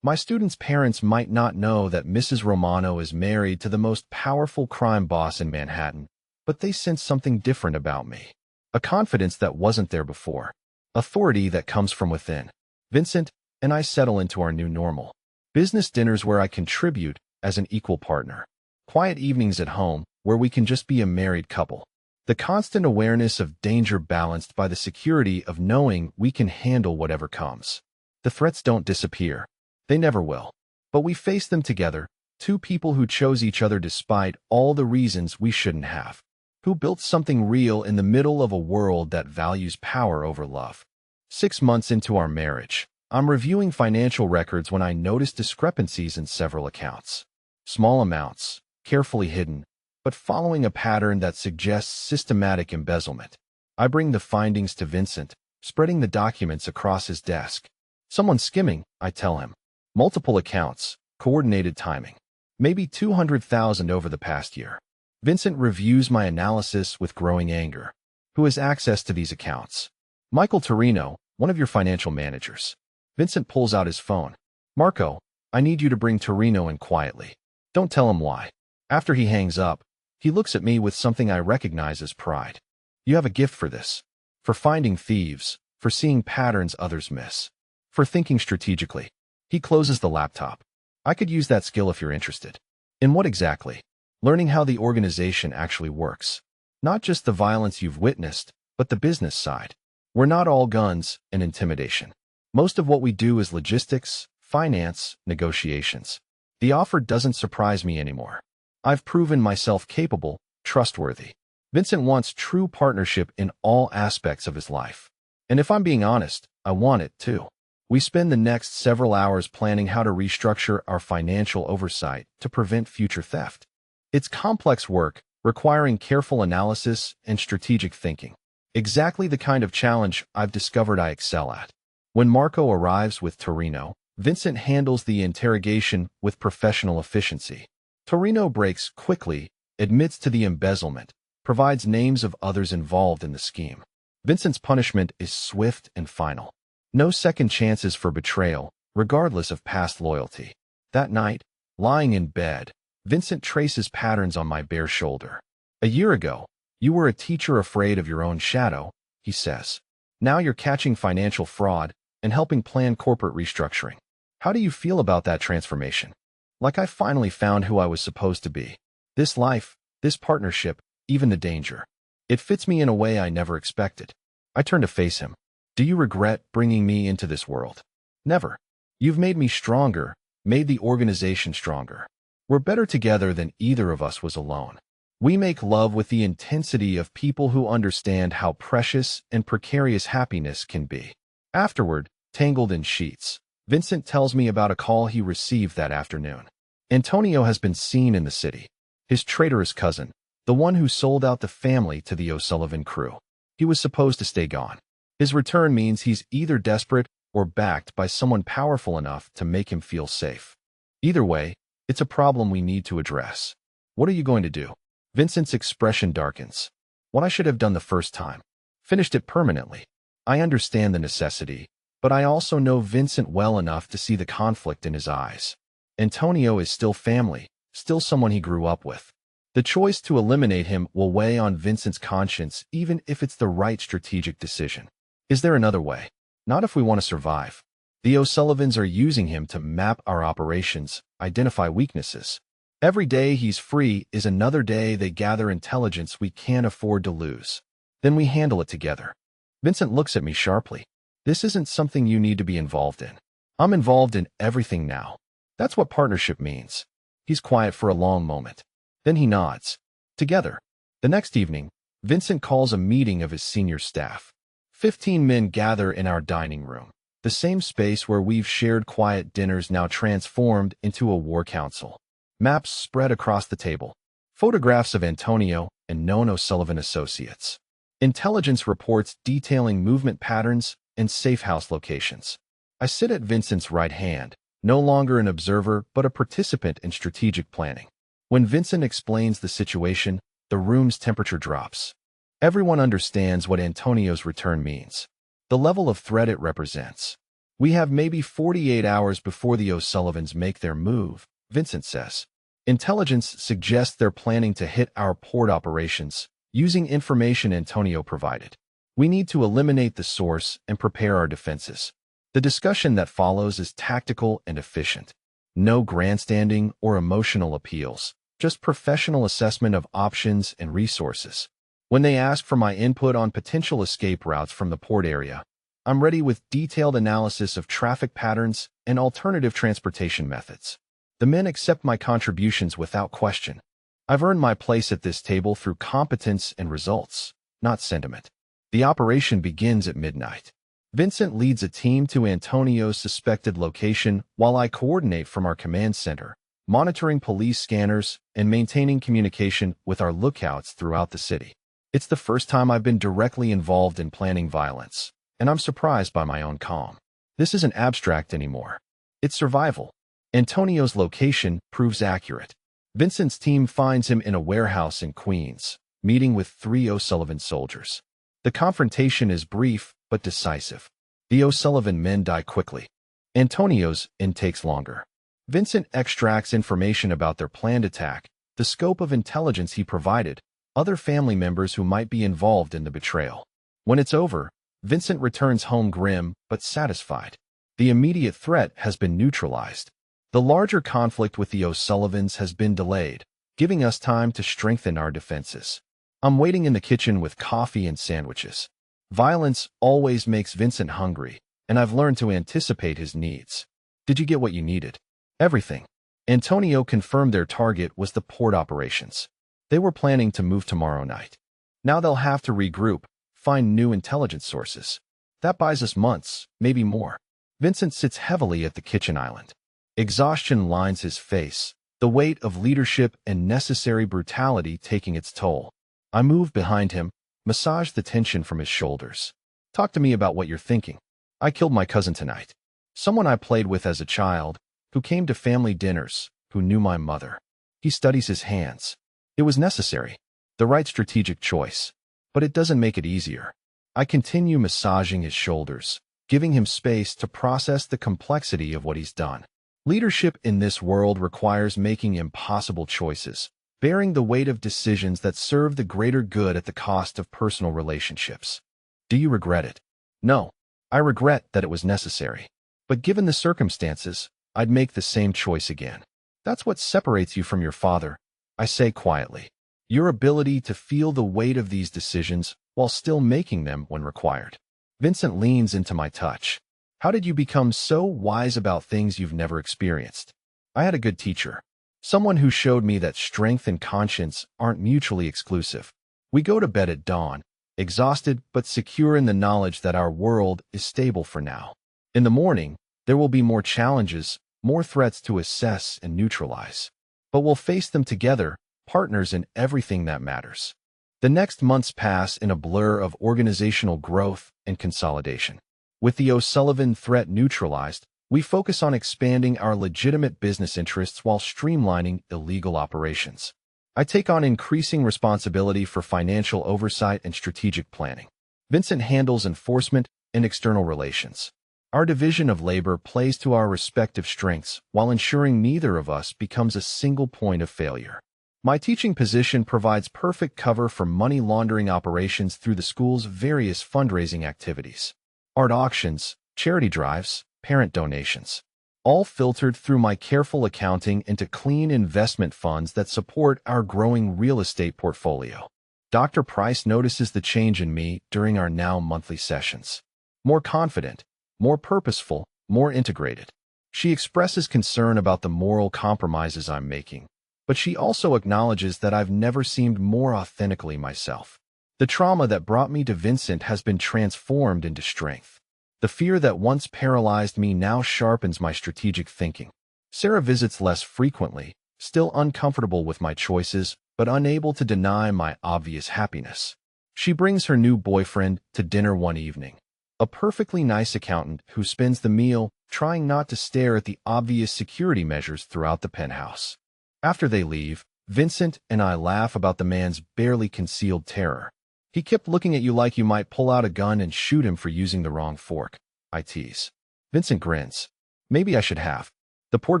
My students' parents might not know that Mrs. Romano is married to the most powerful crime boss in Manhattan, but they sense something different about me. A confidence that wasn't there before. Authority that comes from within. Vincent and I settle into our new normal. Business dinners where I contribute as an equal partner. Quiet evenings at home where we can just be a married couple. The constant awareness of danger balanced by the security of knowing we can handle whatever comes. The threats don't disappear. They never will. But we face them together, two people who chose each other despite all the reasons we shouldn't have. Who built something real in the middle of a world that values power over love. 6 months into our marriage, I'm reviewing financial records when I notice discrepancies in several accounts. Small amounts, carefully hidden, but following a pattern that suggests systematic embezzlement. I bring the findings to Vincent, spreading the documents across his desk. Someone's skimming, I tell him. Multiple accounts, coordinated timing. Maybe 200,000 over the past year. Vincent reviews my analysis with growing anger. Who has access to these accounts? Michael Torino, one of your financial managers. Vincent pulls out his phone. Marco, I need you to bring Torino in quietly. Don't tell him why. After he hangs up, he looks at me with something I recognize as pride. You have a gift for this. For finding thieves, for seeing patterns others miss. For thinking strategically. He closes the laptop. I could use that skill if you're interested. In what exactly? Learning how the organization actually works. Not just the violence you've witnessed, but the business side. We're not all guns and intimidation. Most of what we do is logistics, finance, negotiations. The offer doesn't surprise me anymore. I've proven myself capable, trustworthy. Vincent wants true partnership in all aspects of his life. And if I'm being honest, I want it too. We spend the next several hours planning how to restructure our financial oversight to prevent future theft. It's complex work, requiring careful analysis and strategic thinking. Exactly the kind of challenge I've discovered I excel at. When Marco arrives with Torino, Vincent handles the interrogation with professional efficiency. Torino breaks quickly, admits to the embezzlement, provides names of others involved in the scheme. Vincent's punishment is swift and final. No second chances for betrayal, regardless of past loyalty. That night, lying in bed, Vincent traces patterns on my bare shoulder. A year ago, you were a teacher afraid of your own shadow, he says. Now you're catching financial fraud, and helping plan corporate restructuring. How do you feel about that transformation? Like I finally found who I was supposed to be. This life, this partnership, even the danger. It fits me in a way I never expected. I turn to face him. Do you regret bringing me into this world? Never. You've made me stronger, made the organization stronger. We're better together than either of us was alone. We make love with the intensity of people who understand how precious and precarious happiness can be. Afterward, tangled in sheets, Vincent tells me about a call he received that afternoon. Antonio has been seen in the city. His traitorous cousin, the one who sold out the family to the O'Sullivan crew. He was supposed to stay gone. His return means he's either desperate or backed by someone powerful enough to make him feel safe. Either way, it's a problem we need to address. What are you going to do? Vincent's expression darkens. What I should have done the first time. Finished it permanently. I understand the necessity, but I also know Vincent well enough to see the conflict in his eyes. Antonio is still family, still someone he grew up with. The choice to eliminate him will weigh on Vincent's conscience even if it's the right strategic decision. Is there another way? Not if we want to survive. The O'Sullivans are using him to map our operations, identify weaknesses. Every day he's free is another day they gather intelligence we can't afford to lose. Then we handle it together. Vincent looks at me sharply. This isn't something you need to be involved in. I'm involved in everything now. That's what partnership means. He's quiet for a long moment. Then he nods. Together. The next evening, Vincent calls a meeting of his senior staff. 15 men gather in our dining room, the same space where we've shared quiet dinners now transformed into a war council. Maps spread across the table. Photographs of Antonio and known O'Sullivan associates. Intelligence reports detailing movement patterns and safe house locations. I sit at Vincent's right hand, no longer an observer but a participant in strategic planning. When Vincent explains the situation, the room's temperature drops. Everyone understands what Antonio's return means, the level of threat it represents. We have maybe 48 hours before the O'Sullivans make their move, Vincent says. Intelligence suggests they're planning to hit our port operations, using information Antonio provided. We need to eliminate the source and prepare our defenses. The discussion that follows is tactical and efficient. No grandstanding or emotional appeals, just professional assessment of options and resources. When they ask for my input on potential escape routes from the port area, I'm ready with detailed analysis of traffic patterns and alternative transportation methods. The men accept my contributions without question. I've earned my place at this table through competence and results, not sentiment. The operation begins at midnight. Vincent leads a team to Antonio's suspected location while I coordinate from our command center, monitoring police scanners and maintaining communication with our lookouts throughout the city. It's the first time I've been directly involved in planning violence, and I'm surprised by my own calm. This isn't abstract anymore. It's survival. Antonio's location proves accurate. Vincent's team finds him in a warehouse in Queens, meeting with 3 O'Sullivan soldiers. The confrontation is brief but decisive. The O'Sullivan men die quickly. Antonio's end takes longer. Vincent extracts information about their planned attack, the scope of intelligence he provided, other family members who might be involved in the betrayal. When it's over, Vincent returns home grim but satisfied. The immediate threat has been neutralized. The larger conflict with the O'Sullivans has been delayed, giving us time to strengthen our defenses. I'm waiting in the kitchen with coffee and sandwiches. Violence always makes Vincent hungry, and I've learned to anticipate his needs. Did you get what you needed? Everything. Antonio confirmed their target was the port operations. They were planning to move tomorrow night. Now they'll have to regroup, find new intelligence sources. That buys us months, maybe more. Vincent sits heavily at the kitchen island. Exhaustion lines his face, the weight of leadership and necessary brutality taking its toll. I move behind him, massage the tension from his shoulders. Talk to me about what you're thinking. I killed my cousin tonight. Someone I played with as a child, who came to family dinners, who knew my mother. He studies his hands. It was necessary, the right strategic choice, but it doesn't make it easier. I continue massaging his shoulders, giving him space to process the complexity of what he's done. Leadership in this world requires making impossible choices, bearing the weight of decisions that serve the greater good at the cost of personal relationships. Do you regret it? No. I regret that it was necessary. But given the circumstances, I'd make the same choice again. That's what separates you from your father, I say quietly. Your ability to feel the weight of these decisions while still making them when required. Vincent leans into my touch. How did you become so wise about things you've never experienced? I had a good teacher. Someone who showed me that strength and conscience aren't mutually exclusive. We go to bed at dawn, exhausted but secure in the knowledge that our world is stable for now. In the morning, there will be more challenges, more threats to assess and neutralize. But we'll face them together, partners in everything that matters. The next months pass in a blur of organizational growth and consolidation. With the O'Sullivan threat neutralized, we focus on expanding our legitimate business interests while streamlining illegal operations. I take on increasing responsibility for financial oversight and strategic planning. Vincent handles enforcement and external relations. Our division of labor plays to our respective strengths while ensuring neither of us becomes a single point of failure. My teaching position provides perfect cover for money laundering operations through the school's various fundraising activities. Art auctions, charity drives, parent donations. All filtered through my careful accounting into clean investment funds that support our growing real estate portfolio. Dr. Price notices the change in me during our now monthly sessions. More confident, more purposeful, more integrated. She expresses concern about the moral compromises I'm making, but she also acknowledges that I've never seemed more authentically myself. The trauma that brought me to Vincent has been transformed into strength. The fear that once paralyzed me now sharpens my strategic thinking. Sarah visits less frequently, still uncomfortable with my choices, but unable to deny my obvious happiness. She brings her new boyfriend to dinner one evening. A perfectly nice accountant who spends the meal trying not to stare at the obvious security measures throughout the penthouse. After they leave, Vincent and I laugh about the man's barely concealed terror. He kept looking at you like you might pull out a gun and shoot him for using the wrong fork, I tease. Vincent grins. Maybe I should have. The poor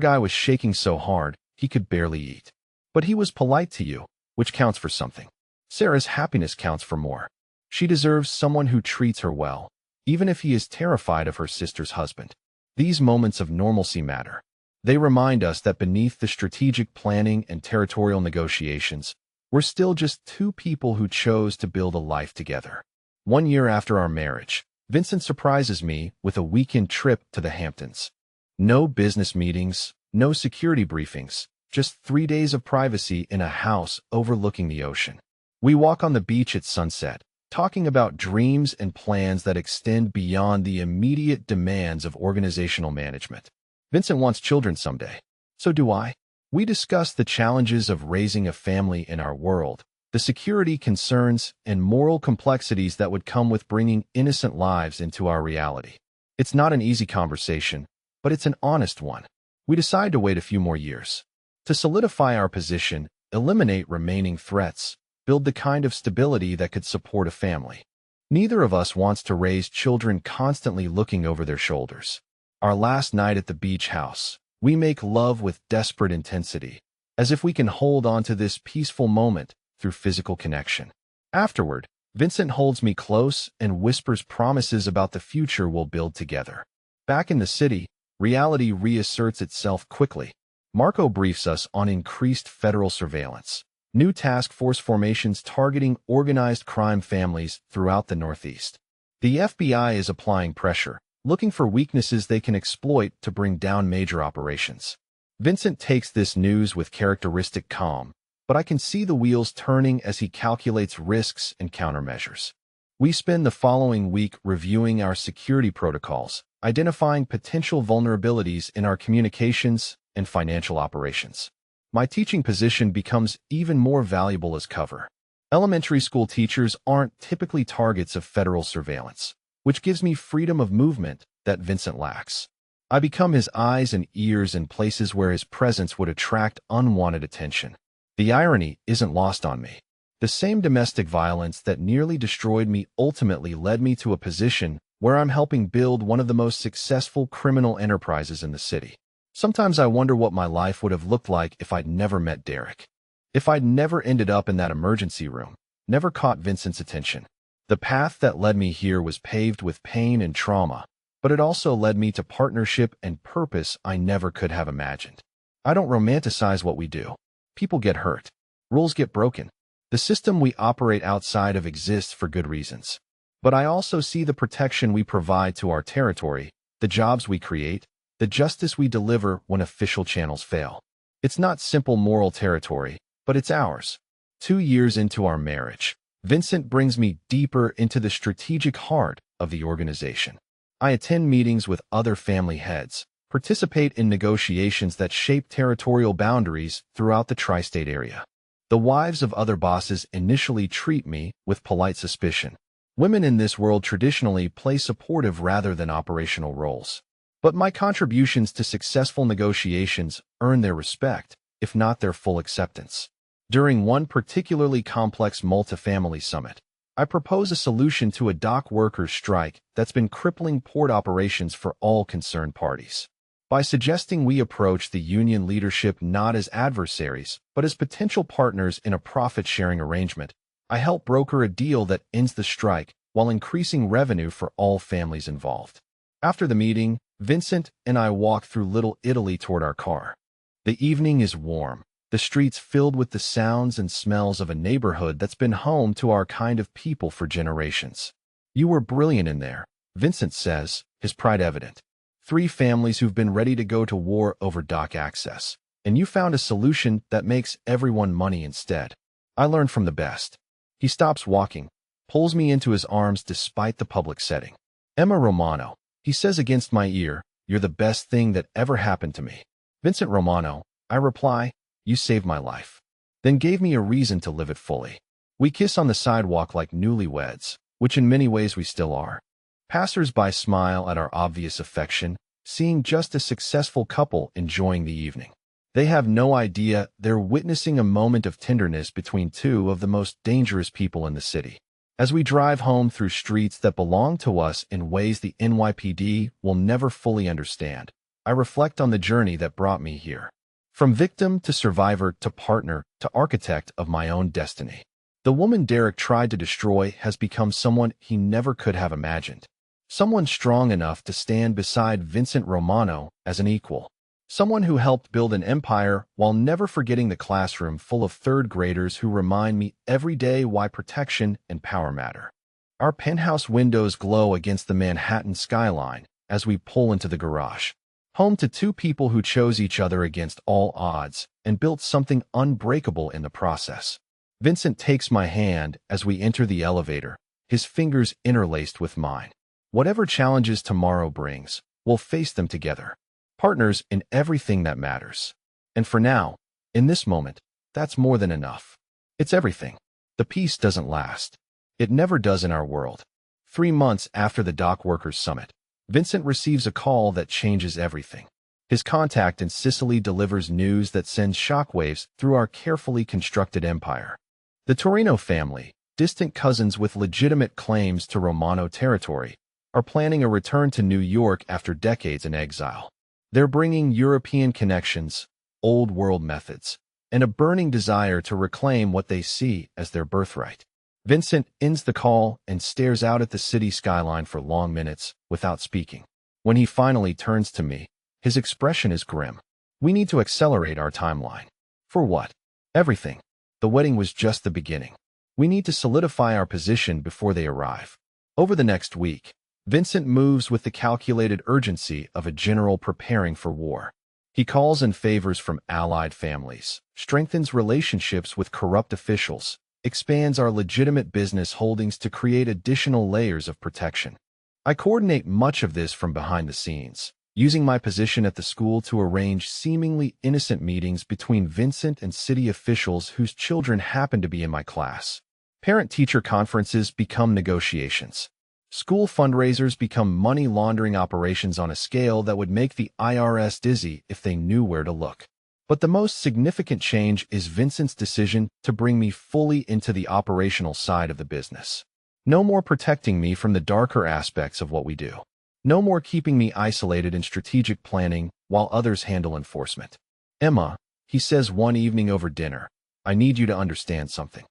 guy was shaking so hard, he could barely eat. But he was polite to you, which counts for something. Sarah's happiness counts for more. She deserves someone who treats her well, even if he is terrified of her sister's husband. These moments of normalcy matter. They remind us that beneath the strategic planning and territorial negotiations, we're still just two people who chose to build a life together. 1 year after our marriage, Vincent surprises me with a weekend trip to the Hamptons. No business meetings, no security briefings, just 3 days of privacy in a house overlooking the ocean. We walk on the beach at sunset, talking about dreams and plans that extend beyond the immediate demands of organizational management. Vincent wants children someday. So do I. We discuss the challenges of raising a family in our world, the security concerns and moral complexities that would come with bringing innocent lives into our reality. It's not an easy conversation, but it's an honest one. We decide to wait a few more years. To solidify our position, eliminate remaining threats, build the kind of stability that could support a family. Neither of us wants to raise children constantly looking over their shoulders. Our last night at the beach house, we make love with desperate intensity, as if we can hold on to this peaceful moment through physical connection. Afterward, Vincent holds me close and whispers promises about the future we'll build together. Back in the city, reality reasserts itself quickly. Marco briefs us on increased federal surveillance, new task force formations targeting organized crime families throughout the Northeast. The FBI is applying pressure, looking for weaknesses they can exploit to bring down major operations. Vincent takes this news with characteristic calm, but I can see the wheels turning as he calculates risks and countermeasures. We spend the following week reviewing our security protocols, identifying potential vulnerabilities in our communications and financial operations. My teaching position becomes even more valuable as cover. Elementary school teachers aren't typically targets of federal surveillance, which gives me freedom of movement that Vincent lacks. I become his eyes and ears in places where his presence would attract unwanted attention. The irony isn't lost on me. The same domestic violence that nearly destroyed me ultimately led me to a position where I'm helping build one of the most successful criminal enterprises in the city. Sometimes I wonder what my life would have looked like if I'd never met Derek. If I'd never ended up in that emergency room, never caught Vincent's attention. The path that led me here was paved with pain and trauma, but it also led me to partnership and purpose I never could have imagined. I don't romanticize what we do. People get hurt. Rules get broken. The system we operate outside of exists for good reasons. But I also see the protection we provide to our territory, the jobs we create, the justice we deliver when official channels fail. It's not simple moral territory, but it's ours. 2 years into our marriage, Vincent brings me deeper into the strategic heart of the organization. I attend meetings with other family heads, participate in negotiations that shape territorial boundaries throughout the tri-state area. The wives of other bosses initially treat me with polite suspicion. Women in this world traditionally play supportive rather than operational roles. But my contributions to successful negotiations earn their respect, if not their full acceptance. During one particularly complex multifamily summit, I propose a solution to a dock workers' strike that's been crippling port operations for all concerned parties. By suggesting we approach the union leadership not as adversaries, but as potential partners in a profit-sharing arrangement, I help broker a deal that ends the strike while increasing revenue for all families involved. After the meeting, Vincent and I walk through Little Italy toward our car. The evening is warm, the streets filled with the sounds and smells of a neighborhood that's been home to our kind of people for generations. "You were brilliant in there," Vincent says, his pride evident. 3 families who've been ready to go to war over dock access, and you found a solution that makes everyone money instead. I learned from the best. He stops walking, pulls me into his arms despite the public setting. "Emma Romano," he says against my ear, "you're the best thing that ever happened to me." "Vincent Romano," I reply, "you saved my life." Then gave me a reason to live it fully. We kiss on the sidewalk like newlyweds, which in many ways we still are. Passers-by smile at our obvious affection, seeing just a successful couple enjoying the evening. They have no idea they're witnessing a moment of tenderness between 2 of the most dangerous people in the city. As we drive home through streets that belong to us in ways the NYPD will never fully understand, I reflect on the journey that brought me here. From victim to survivor to partner to architect of my own destiny. The woman Derek tried to destroy has become someone he never could have imagined. Someone strong enough to stand beside Vincent Romano as an equal. Someone who helped build an empire while never forgetting the classroom full of 3rd graders who remind me every day why protection and power matter. Our penthouse windows glow against the Manhattan skyline as we pull into the garage. Home to 2 people who chose each other against all odds and built something unbreakable in the process. Vincent takes my hand as we enter the elevator, his fingers interlaced with mine. Whatever challenges tomorrow brings, we'll face them together. Partners in everything that matters. And for now, in this moment, that's more than enough. It's everything. The peace doesn't last. It never does in our world. 3 months after the Dock Workers Summit, Vincent receives a call that changes everything. His contact in Sicily delivers news that sends shockwaves through our carefully constructed empire. The Torino family, distant cousins with legitimate claims to Romano territory, are planning a return to New York after decades in exile. They're bringing European connections, old world methods, and a burning desire to reclaim what they see as their birthright. Vincent ends the call and stares out at the city skyline for long minutes without speaking. When he finally turns to me, his expression is grim. "We need to accelerate our timeline." "For what?" "Everything. The wedding was just the beginning. We need to solidify our position before they arrive." Over the next week, Vincent moves with the calculated urgency of a general preparing for war. He calls in favors from allied families, strengthens relationships with corrupt officials, expands our legitimate business holdings to create additional layers of protection. I coordinate much of this from behind the scenes, using my position at the school to arrange seemingly innocent meetings between Vincent and city officials whose children happen to be in my class. Parent-teacher conferences become negotiations. School fundraisers become money laundering operations on a scale that would make the IRS dizzy if they knew where to look. But the most significant change is Vincent's decision to bring me fully into the operational side of the business. No more protecting me from the darker aspects of what we do. No more keeping me isolated in strategic planning while others handle enforcement. "Emma," he says one evening over dinner, "I need you to understand something.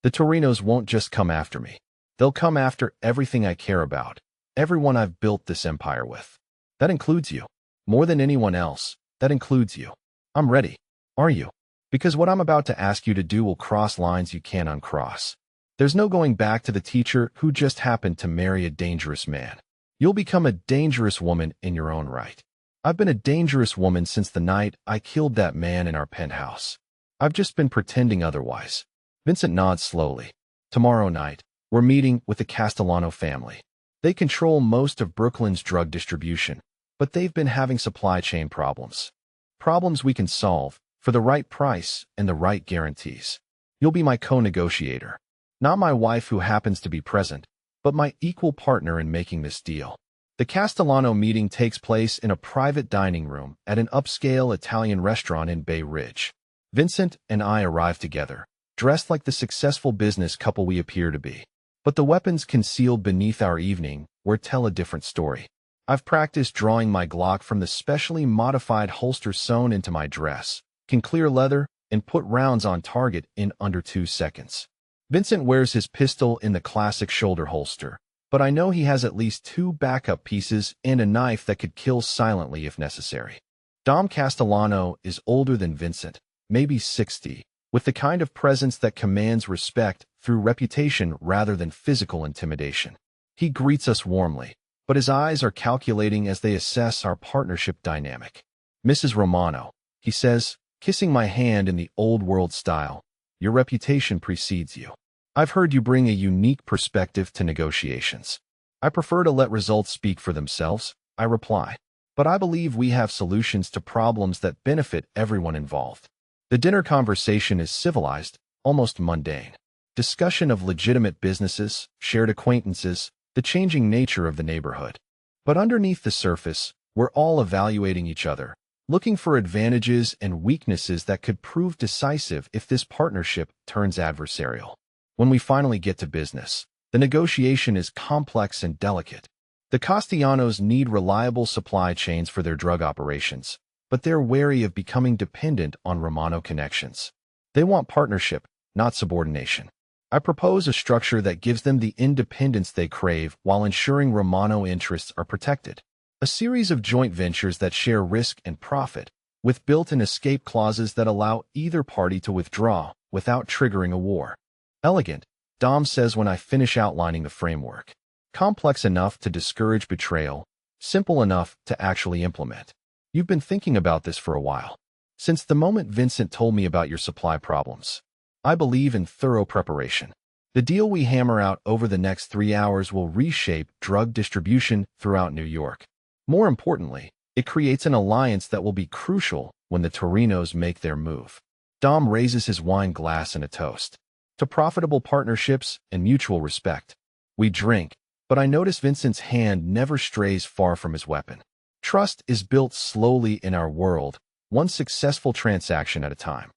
The Torinos won't just come after me. They'll come after everything I care about, everyone I've built this empire with. That includes you. More than anyone else, that includes you. I'm ready. Are you? Because what I'm about to ask you to do will cross lines you can't uncross. There's no going back to the teacher who just happened to marry a dangerous man. You'll become a dangerous woman in your own right. I've been a dangerous woman since the night I killed that man in our penthouse. I've just been pretending otherwise. Vincent nods slowly. Tomorrow night, we're meeting with the Castellano family. They control most of Brooklyn's drug distribution, but they've been having supply chain problems. Problems we can solve for the right price and the right guarantees. You'll be my co-negotiator. Not my wife who happens to be present, but my equal partner in making this deal. The Castellano meeting takes place in a private dining room at an upscale Italian restaurant in Bay Ridge. Vincent and I arrive together, dressed like the successful business couple we appear to be. But the weapons concealed beneath our evening wear tell a different story. I've practiced drawing my Glock from the specially modified holster sewn into my dress, can clear leather, and put rounds on target in under 2 seconds. Vincent wears his pistol in the classic shoulder holster, but I know he has at least 2 backup pieces and a knife that could kill silently if necessary. Dom Castellano is older than Vincent, maybe 60, with the kind of presence that commands respect through reputation rather than physical intimidation. He greets us warmly, but his eyes are calculating as they assess our partnership dynamic. "Mrs. Romano," he says, kissing my hand in the old-world style, "your reputation precedes you. I've heard you bring a unique perspective to negotiations." "I prefer to let results speak for themselves," I reply. "But I believe we have solutions to problems that benefit everyone involved." The dinner conversation is civilized, almost mundane. Discussion of legitimate businesses, shared acquaintances, the changing nature of the neighborhood. But underneath the surface, we're all evaluating each other, looking for advantages and weaknesses that could prove decisive if this partnership turns adversarial. When we finally get to business, the negotiation is complex and delicate. The Castellanos need reliable supply chains for their drug operations, but they're wary of becoming dependent on Romano connections. They want partnership, not subordination. I propose a structure that gives them the independence they crave while ensuring Romano interests are protected. A series of joint ventures that share risk and profit, with built-in escape clauses that allow either party to withdraw without triggering a war. Elegant, Dom says when I finish outlining the framework. Complex enough to discourage betrayal, simple enough to actually implement. You've been thinking about this for a while. Since the moment Vincent told me about your supply problems. I believe in thorough preparation. The deal we hammer out over the next 3 hours will reshape drug distribution throughout New York. More importantly, it creates an alliance that will be crucial when the Torinos make their move. Dom raises his wine glass in a toast. To profitable partnerships and mutual respect. We drink, but I notice Vincent's hand never strays far from his weapon. Trust is built slowly in our world, one successful transaction at a time.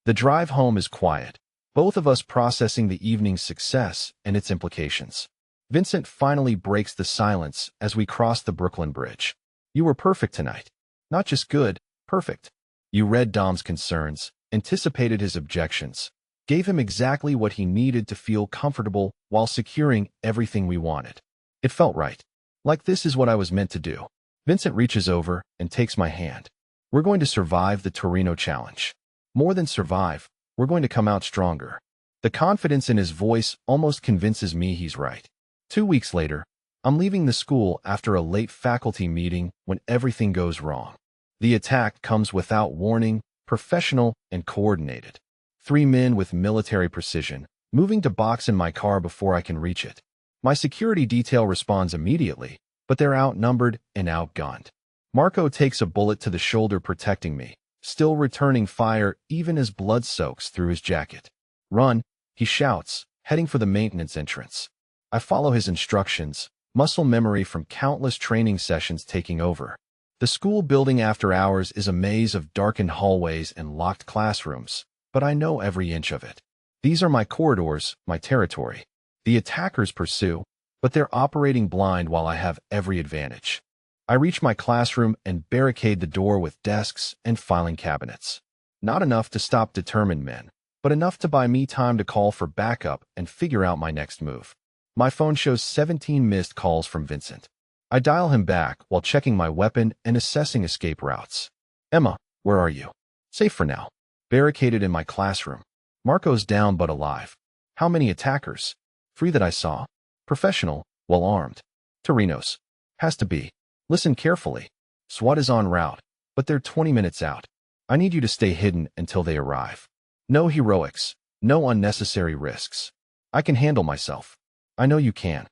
The drive home is quiet, both of us processing the evening's success and its implications. Vincent finally breaks the silence as we cross the Brooklyn Bridge. "You were perfect tonight. Not just good, perfect." You read Dom's concerns, anticipated his objections, gave him exactly what he needed to feel comfortable while securing everything we wanted. It felt right. Like this is what I was meant to do. Vincent reaches over and takes my hand. "We're going to survive the Torino challenge. More than survive, we're going to come out stronger." The confidence in his voice almost convinces me he's right. 2 weeks later, I'm leaving the school after a late faculty meeting when everything goes wrong. The attack comes without warning, professional and coordinated. 3 men with military precision, moving to box in my car before I can reach it. My security detail responds immediately, but they're outnumbered and outgunned. Marco takes a bullet to the shoulder protecting me, still returning fire even as blood soaks through his jacket. "Run," he shouts, heading for the maintenance entrance. I follow his instructions, muscle memory from countless training sessions taking over. The school building after hours is a maze of darkened hallways and locked classrooms, but I know every inch of it. These are my corridors, my territory. The attackers pursue, but they're operating blind while I have every advantage. I reach my classroom and barricade the door with desks and filing cabinets. Not enough to stop determined men, but enough to buy me time to call for backup and figure out my next move. My phone shows 17 missed calls from Vincent. I dial him back while checking my weapon and assessing escape routes. Emma, where are you? Safe for now. Barricaded in my classroom. Marco's down but alive. How many attackers? 3 that I saw. Professional, well armed. Torinos. Has to be. Listen carefully. SWAT is en route, but they're 20 minutes out. I need you to stay hidden until they arrive. No heroics. No unnecessary risks. I can handle myself. I know you can.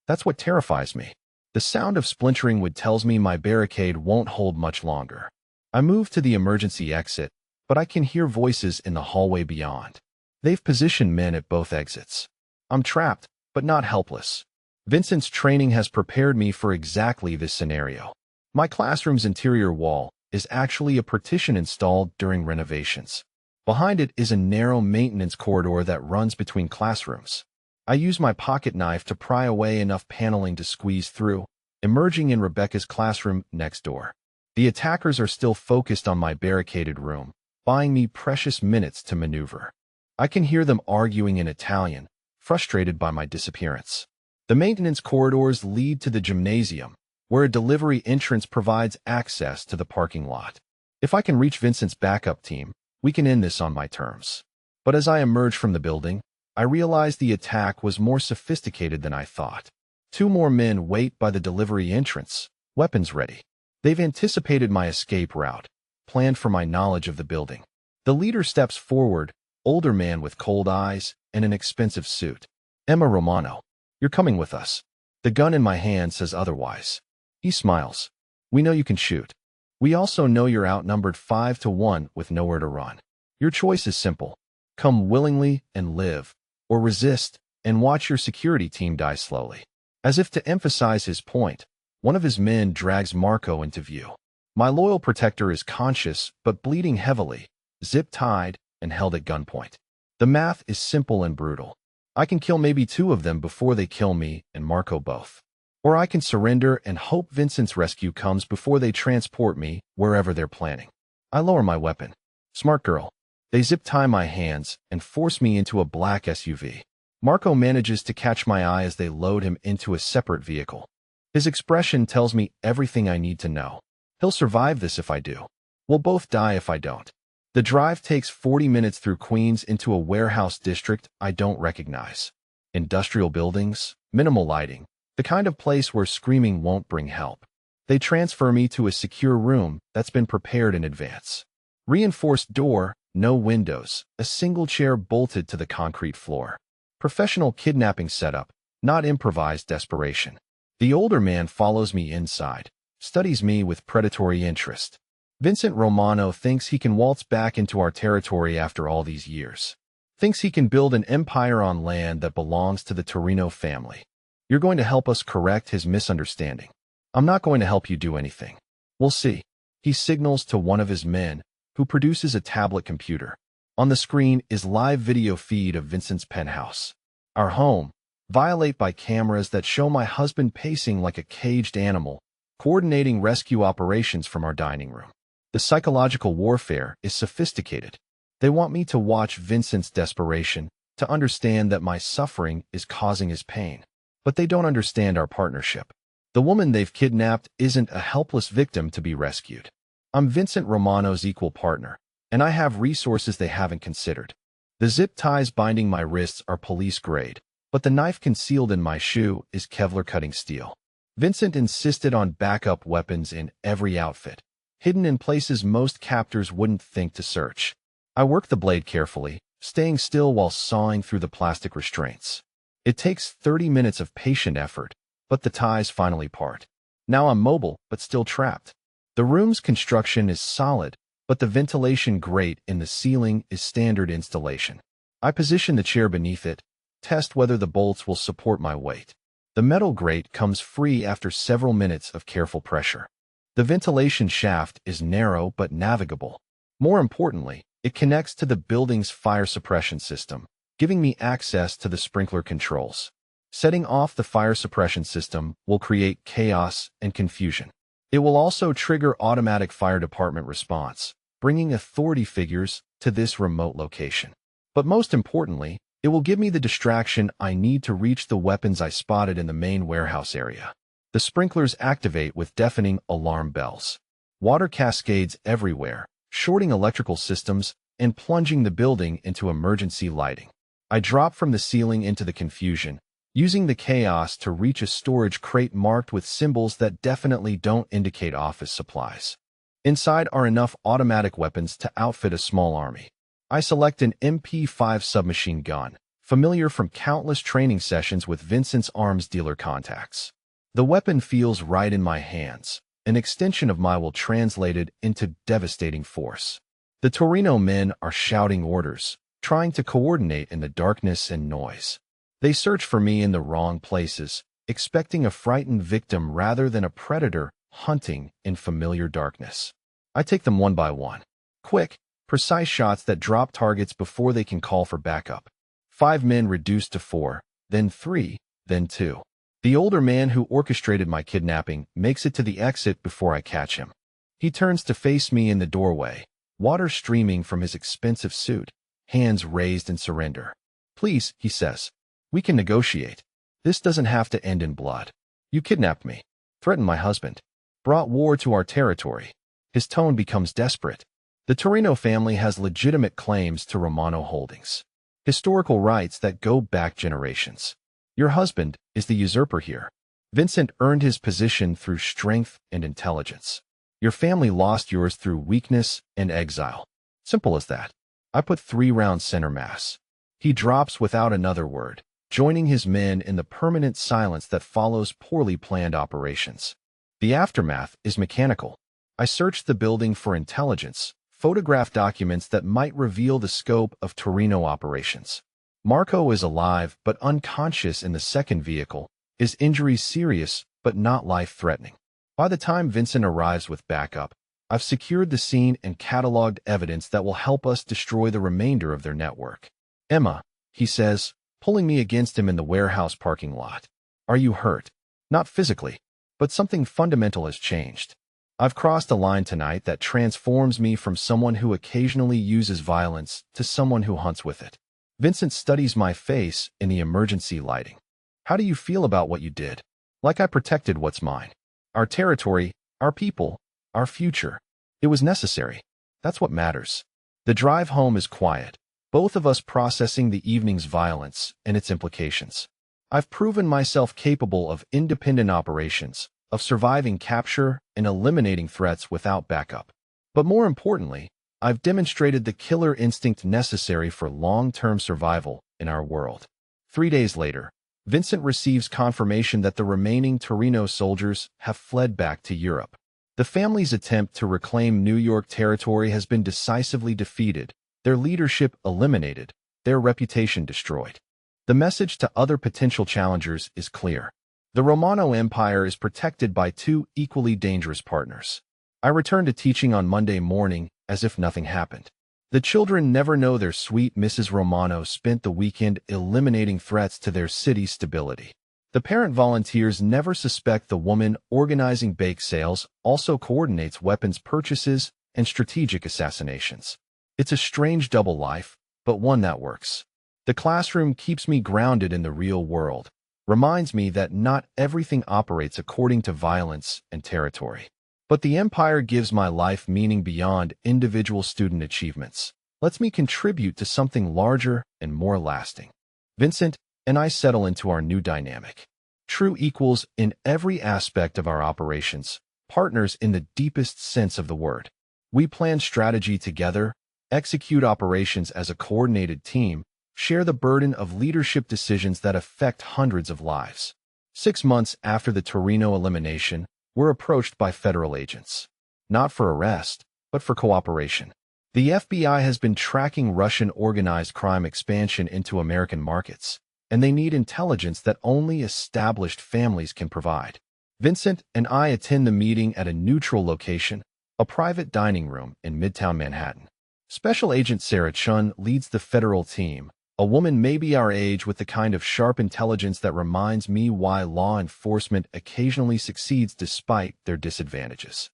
That's what terrifies me. The sound of splintering wood tells me my barricade won't hold much longer. I move to the emergency exit, but I can hear voices in the hallway beyond. They've positioned men at both exits. I'm trapped, but not helpless. Vincent's training has prepared me for exactly this scenario. My classroom's interior wall is actually a partition installed during renovations. Behind it is a narrow maintenance corridor that runs between classrooms. I use my pocket knife to pry away enough paneling to squeeze through, emerging in Rebecca's classroom next door. The attackers are still focused on my barricaded room, buying me precious minutes to maneuver. I can hear them arguing in Italian, frustrated by my disappearance. The maintenance corridors lead to the gymnasium, where a delivery entrance provides access to the parking lot. If I can reach Vincent's backup team, we can end this on my terms. But as I emerge from the building, I realize the attack was more sophisticated than I thought. 2 more men wait by the delivery entrance, weapons ready. They've anticipated my escape route, planned for my knowledge of the building. The leader steps forward, older man with cold eyes and an expensive suit. Emma Romano, you're coming with us. The gun in my hand says otherwise. He smiles. We know you can shoot. We also know you're outnumbered 5 to 1 with nowhere to run. Your choice is simple. Come willingly and live, or resist and watch your security team die slowly. As if to emphasize his point, one of his men drags Marco into view. My loyal protector is conscious but bleeding heavily, zip-tied and held at gunpoint. The math is simple and brutal. I can kill maybe 2 of them before they kill me and Marco both. Or I can surrender and hope Vincent's rescue comes before they transport me wherever they're planning. I lower my weapon. Smart girl. They zip-tie my hands and force me into a black SUV. Marco manages to catch my eye as they load him into a separate vehicle. His expression tells me everything I need to know. He'll survive this if I do. We'll both die if I don't. The drive takes 40 minutes through Queens into a warehouse district I don't recognize. Industrial buildings, minimal lighting, the kind of place where screaming won't bring help. They transfer me to a secure room that's been prepared in advance. Reinforced door, no windows, a single chair bolted to the concrete floor. Professional kidnapping setup, not improvised desperation. The older man follows me inside, studies me with predatory interest. Vincent Romano thinks he can waltz back into our territory after all these years. Thinks he can build an empire on land that belongs to the Torino family. You're going to help us correct his misunderstanding. I'm not going to help you do anything. We'll see. He signals to one of his men, who produces a tablet computer. On the screen is live video feed of Vincent's penthouse. Our home, violate by cameras that show my husband pacing like a caged animal, coordinating rescue operations from our dining room. The psychological warfare is sophisticated. They want me to watch Vincent's desperation, to understand that my suffering is causing his pain. But they don't understand our partnership. The woman they've kidnapped isn't a helpless victim to be rescued. I'm Vincent Romano's equal partner, and I have resources they haven't considered. The zip ties binding my wrists are police grade, but the knife concealed in my shoe is Kevlar cutting steel. Vincent insisted on backup weapons in every outfit, hidden in places most captors wouldn't think to search. I work the blade carefully, staying still while sawing through the plastic restraints. It takes 30 minutes of patient effort, but the ties finally part. Now I'm mobile, but still trapped. The room's construction is solid, but the ventilation grate in the ceiling is standard installation. I position the chair beneath it, test whether the bolts will support my weight. The metal grate comes free after several minutes of careful pressure. The ventilation shaft is narrow but navigable. More importantly, it connects to the building's fire suppression system, giving me access to the sprinkler controls. Setting off the fire suppression system will create chaos and confusion. It will also trigger automatic fire department response, bringing authority figures to this remote location. But most importantly, It will give me the distraction I need to reach the weapons I spotted in the main warehouse area. The sprinklers activate with deafening alarm bells. Water cascades everywhere, shorting electrical systems and plunging the building into emergency lighting. I drop from the ceiling into the confusion, using the chaos to reach a storage crate marked with symbols that definitely don't indicate office supplies. Inside are enough automatic weapons to outfit a small army. I select an MP5 submachine gun, familiar from countless training sessions with Vincent's arms dealer contacts. The weapon feels right in my hands, an extension of my will translated into devastating force. The Torino men are shouting orders, trying to coordinate in the darkness and noise. They search for me in the wrong places, expecting a frightened victim rather than a predator hunting in familiar darkness. I take them one by one. Quick, precise shots that drop targets before they can call for backup. 5 men reduced to 4, then 3, then 2. The older man who orchestrated my kidnapping makes it to the exit before I catch him. He turns to face me in the doorway, water streaming from his expensive suit, hands raised in surrender. "Please," he says, "we can negotiate. This doesn't have to end in blood. You kidnapped me, threatened my husband, brought war to our territory." His tone becomes desperate. The Torino family has legitimate claims to Romano holdings, historical rights that go back generations. Your husband is the usurper here. Vincent earned his position through strength and intelligence. Your family lost yours through weakness and exile. Simple as that. I put 3 rounds center mass. He drops without another word, joining his men in the permanent silence that follows poorly planned operations. The aftermath is mechanical. I searched the building for intelligence, photograph documents that might reveal the scope of Torino operations. Marco is alive but unconscious in the second vehicle, his injuries serious but not life-threatening. By the time Vincent arrives with backup, I've secured the scene and cataloged evidence that will help us destroy the remainder of their network. "Emma," he says, pulling me against him in the warehouse parking lot. "Are you hurt? Not physically, but something fundamental has changed. I've crossed a line tonight that transforms me from someone who occasionally uses violence to someone who hunts with it." Vincent studies my face in the emergency lighting. "How do you feel about what you did?" "Like I protected what's mine. Our territory, our people, our future. It was necessary. That's what matters." The drive home is quiet, both of us processing the evening's violence and its implications. I've proven myself capable of independent operations, of surviving capture and eliminating threats without backup. But more importantly, I've demonstrated the killer instinct necessary for long-term survival in our world. 3 days later, Vincent receives confirmation that the remaining Torino soldiers have fled back to Europe. The family's attempt to reclaim New York territory has been decisively defeated, their leadership eliminated, their reputation destroyed. The message to other potential challengers is clear. The Romano Empire is protected by 2 equally dangerous partners. I return to teaching on Monday morning as if nothing happened. The children never know their sweet Mrs. Romano spent the weekend eliminating threats to their city's stability. The parent volunteers never suspect the woman organizing bake sales also coordinates weapons purchases and strategic assassinations. It's a strange double life, but one that works. The classroom keeps me grounded in the real world, reminds me that not everything operates according to violence and territory. But the Empire gives my life meaning beyond individual student achievements, lets me contribute to something larger and more lasting. Vincent and I settle into our new dynamic. True equals in every aspect of our operations, partners in the deepest sense of the word. We plan strategy together, execute operations as a coordinated team, share the burden of leadership decisions that affect hundreds of lives. 6 months after the Torino elimination, we're approached by federal agents. Not for arrest, but for cooperation. The FBI has been tracking Russian organized crime expansion into American markets, and they need intelligence that only established families can provide. Vincent and I attend the meeting at a neutral location, a private dining room in Midtown Manhattan. Special Agent Sarah Chun leads the federal team, a woman maybe our age with the kind of sharp intelligence that reminds me why law enforcement occasionally succeeds despite their disadvantages.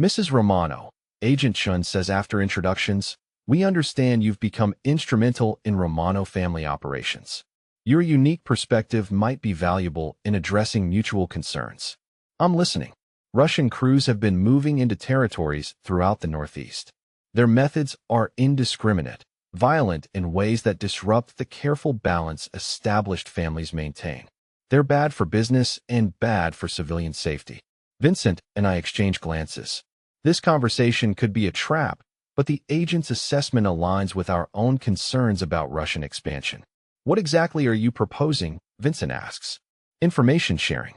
"Mrs. Romano," Agent Chun says after introductions, We understand you've become instrumental in Romano family operations. Your unique perspective might be valuable in addressing mutual concerns. I'm listening. Russian crews have been moving into territories throughout the Northeast. Their methods are indiscriminate, violent in ways that disrupt the careful balance established families maintain. They're bad for business and bad for civilian safety. Vincent and I exchange glances. This conversation could be a trap, but the agent's assessment aligns with our own concerns about Russian expansion. What exactly are you proposing? Vincent asks. Information sharing.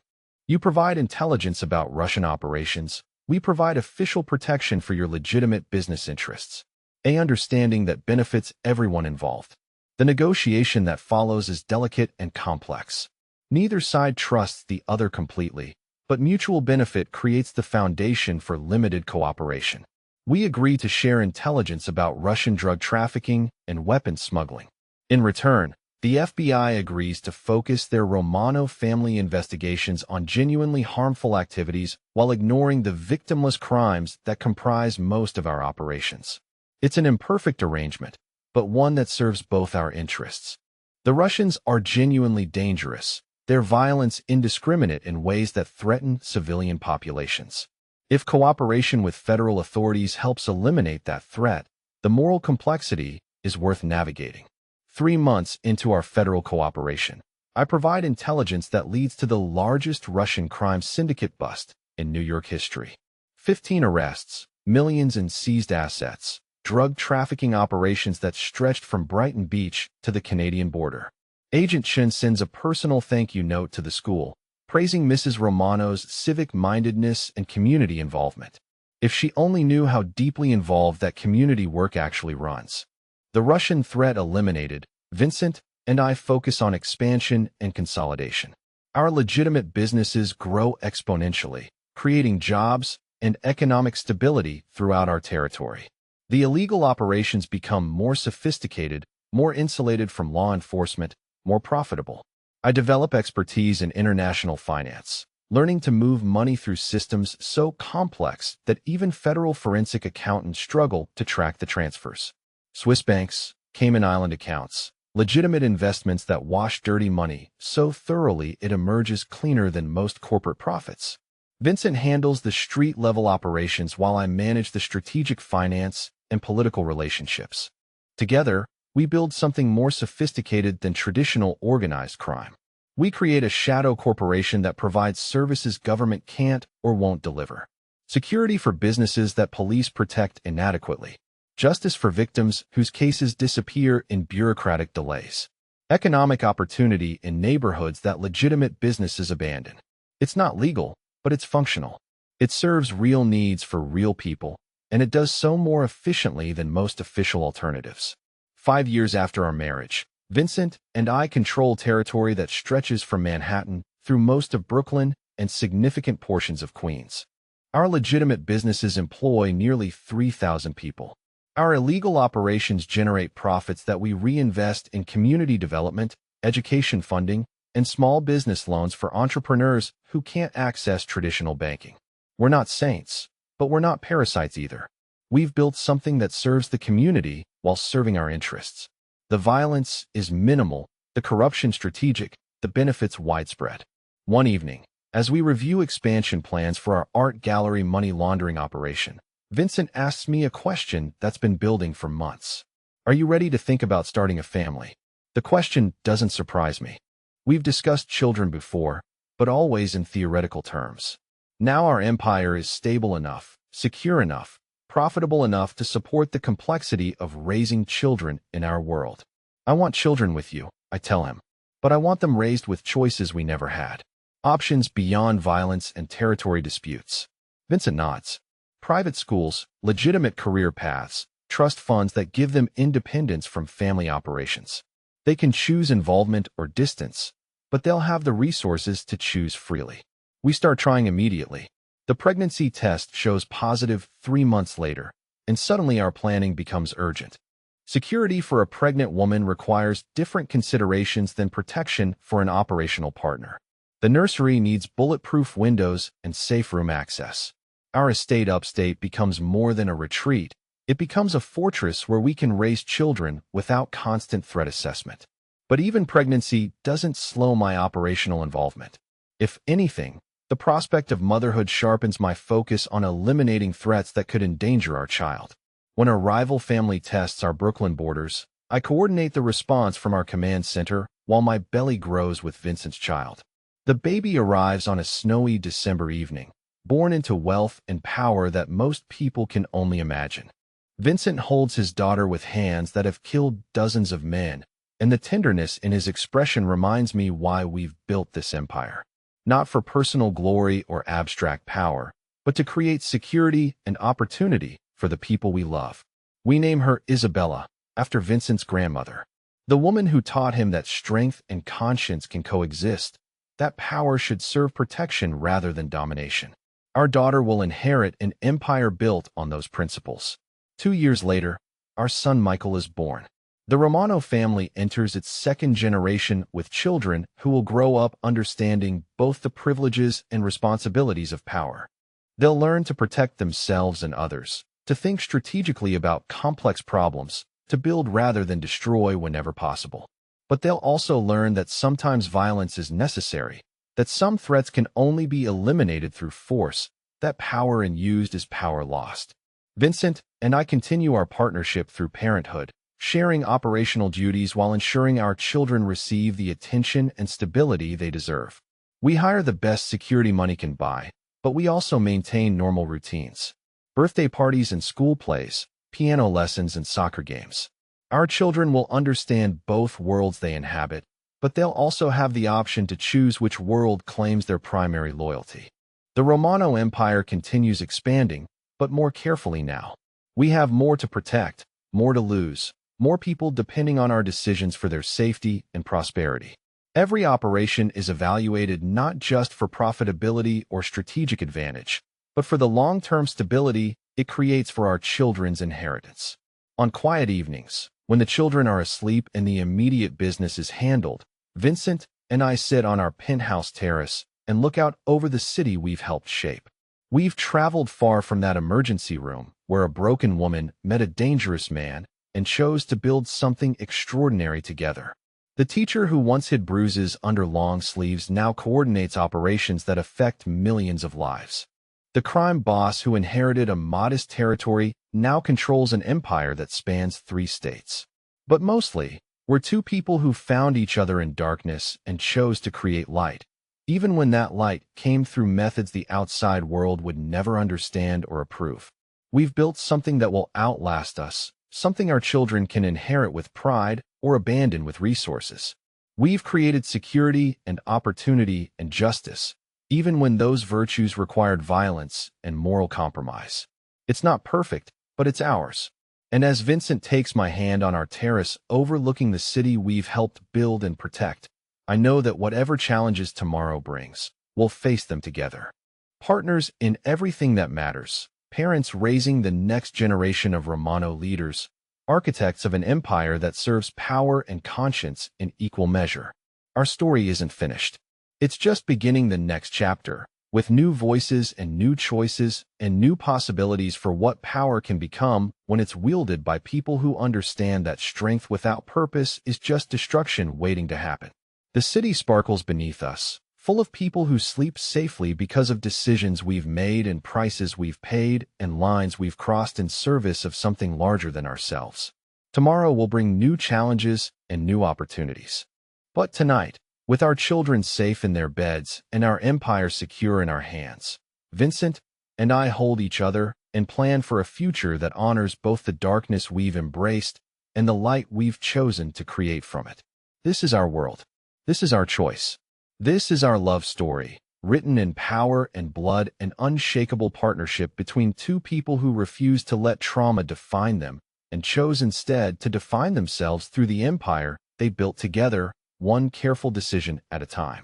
You provide intelligence about Russian operations. We provide official protection for your legitimate business interests. A understanding that benefits everyone involved. The negotiation that follows is delicate and complex. Neither side trusts the other completely, but mutual benefit creates the foundation for limited cooperation. We agree to share intelligence about Russian drug trafficking and weapons smuggling. In return, the FBI agrees to focus their Romano family investigations on genuinely harmful activities while ignoring the victimless crimes that comprise most of our operations. It's an imperfect arrangement, but one that serves both our interests. The Russians are genuinely dangerous, their violence indiscriminate in ways that threaten civilian populations. If cooperation with federal authorities helps eliminate that threat, the moral complexity is worth navigating. 3 months into our federal cooperation, I provide intelligence that leads to the largest Russian crime syndicate bust in New York history. 15 arrests, millions in seized assets, drug trafficking operations that stretched from Brighton Beach to the Canadian border. Agent Chen sends a personal thank you note to the school, praising Mrs. Romano's civic-mindedness and community involvement. If she only knew how deeply involved that community work actually runs. The Russian threat eliminated, Vincent and I focus on expansion and consolidation. Our legitimate businesses grow exponentially, creating jobs and economic stability throughout our territory. The illegal operations become more sophisticated, more insulated from law enforcement, more profitable. I develop expertise in international finance, learning to move money through systems so complex that even federal forensic accountants struggle to track the transfers. Swiss banks, Cayman Island accounts, legitimate investments that wash dirty money so thoroughly it emerges cleaner than most corporate profits. Vincent handles the street-level operations while I manage the strategic finance and political relationships. Together, we build something more sophisticated than traditional organized crime. We create a shadow corporation that provides services government can't or won't deliver. Security for businesses that police protect inadequately. Justice for victims whose cases disappear in bureaucratic delays. Economic opportunity in neighborhoods that legitimate businesses abandon. It's not legal, but it's functional. It serves real needs for real people, and it does so more efficiently than most official alternatives. 5 years after our marriage, Vincent and I control territory that stretches from Manhattan through most of Brooklyn and significant portions of Queens. Our legitimate businesses employ nearly 3,000 people. Our illegal operations generate profits that we reinvest in community development, education funding, and small business loans for entrepreneurs who can't access traditional banking. We're not saints, but we're not parasites either. We've built something that serves the community while serving our interests. The violence is minimal, the corruption strategic, the benefits widespread. One evening, as we review expansion plans for our art gallery money laundering operation, Vincent asks me a question that's been building for months. Are you ready to think about starting a family? The question doesn't surprise me. We've discussed children before, but always in theoretical terms. Now our empire is stable enough, secure enough, profitable enough to support the complexity of raising children in our world. I want children with you, I tell him, but I want them raised with choices we never had. Options beyond violence and territory disputes. Vincent nods. Private schools, legitimate career paths, trust funds that give them independence from family operations. They can choose involvement or distance, but they'll have the resources to choose freely. We start trying immediately. The pregnancy test shows positive 3 months later, and suddenly our planning becomes urgent. Security for a pregnant woman requires different considerations than protection for an operational partner. The nursery needs bulletproof windows and safe room access. Our estate upstate becomes more than a retreat. It becomes a fortress where we can raise children without constant threat assessment. But even pregnancy doesn't slow my operational involvement. If anything, the prospect of motherhood sharpens my focus on eliminating threats that could endanger our child. When a rival family tests our Brooklyn borders, I coordinate the response from our command center while my belly grows with Vincent's child. The baby arrives on a snowy December evening, born into wealth and power that most people can only imagine. Vincent holds his daughter with hands that have killed dozens of men, and the tenderness in his expression reminds me why we've built this empire. Not for personal glory or abstract power, but to create security and opportunity for the people we love. We name her Isabella, after Vincent's grandmother. The woman who taught him that strength and conscience can coexist, that power should serve protection rather than domination. Our daughter will inherit an empire built on those principles. 2 years later, our son Michael is born. The Romano family enters its second generation with children who will grow up understanding both the privileges and responsibilities of power. They'll learn to protect themselves and others, to think strategically about complex problems, to build rather than destroy whenever possible. But they'll also learn that sometimes violence is necessary, that some threats can only be eliminated through force, that power used is power lost. Vincent and I continue our partnership through parenthood, sharing operational duties while ensuring our children receive the attention and stability they deserve. We hire the best security money can buy, but we also maintain normal routines. Birthday parties and school plays, piano lessons and soccer games. Our children will understand both worlds they inhabit, but they'll also have the option to choose which world claims their primary loyalty. The Romano Empire continues expanding, but more carefully now. We have more to protect, more to lose, more people depending on our decisions for their safety and prosperity. Every operation is evaluated not just for profitability or strategic advantage, but for the long-term stability it creates for our children's inheritance. On quiet evenings, when the children are asleep and the immediate business is handled, Vincent and I sit on our penthouse terrace and look out over the city we've helped shape. We've traveled far from that emergency room where a broken woman met a dangerous man and chose to build something extraordinary together. The teacher who once hid bruises under long sleeves now coordinates operations that affect millions of lives. The crime boss who inherited a modest territory now controls an empire that spans 3 states. But mostly, we're 2 people who found each other in darkness and chose to create light, even when that light came through methods the outside world would never understand or approve. We've built something that will outlast us, something our children can inherit with pride or abandon with resources. We've created security and opportunity and justice, even when those virtues required violence and moral compromise. It's not perfect, but it's ours. And as Vincent takes my hand on our terrace overlooking the city we've helped build and protect, I know that whatever challenges tomorrow brings, we'll face them together. Partners in everything that matters, parents raising the next generation of Romano leaders, architects of an empire that serves power and conscience in equal measure. Our story isn't finished. It's just beginning the next chapter, with new voices and new choices and new possibilities for what power can become when it's wielded by people who understand that strength without purpose is just destruction waiting to happen. The city sparkles beneath us, full of people who sleep safely because of decisions we've made and prices we've paid and lines we've crossed in service of something larger than ourselves. Tomorrow will bring new challenges and new opportunities. But tonight, with our children safe in their beds and our empire secure in our hands, Vincent and I hold each other and plan for a future that honors both the darkness we've embraced and the light we've chosen to create from it. This is our world. This is our choice. This is our love story, written in power and blood, an unshakable partnership between 2 people who refused to let trauma define them and chose instead to define themselves through the empire they built together, one careful decision at a time.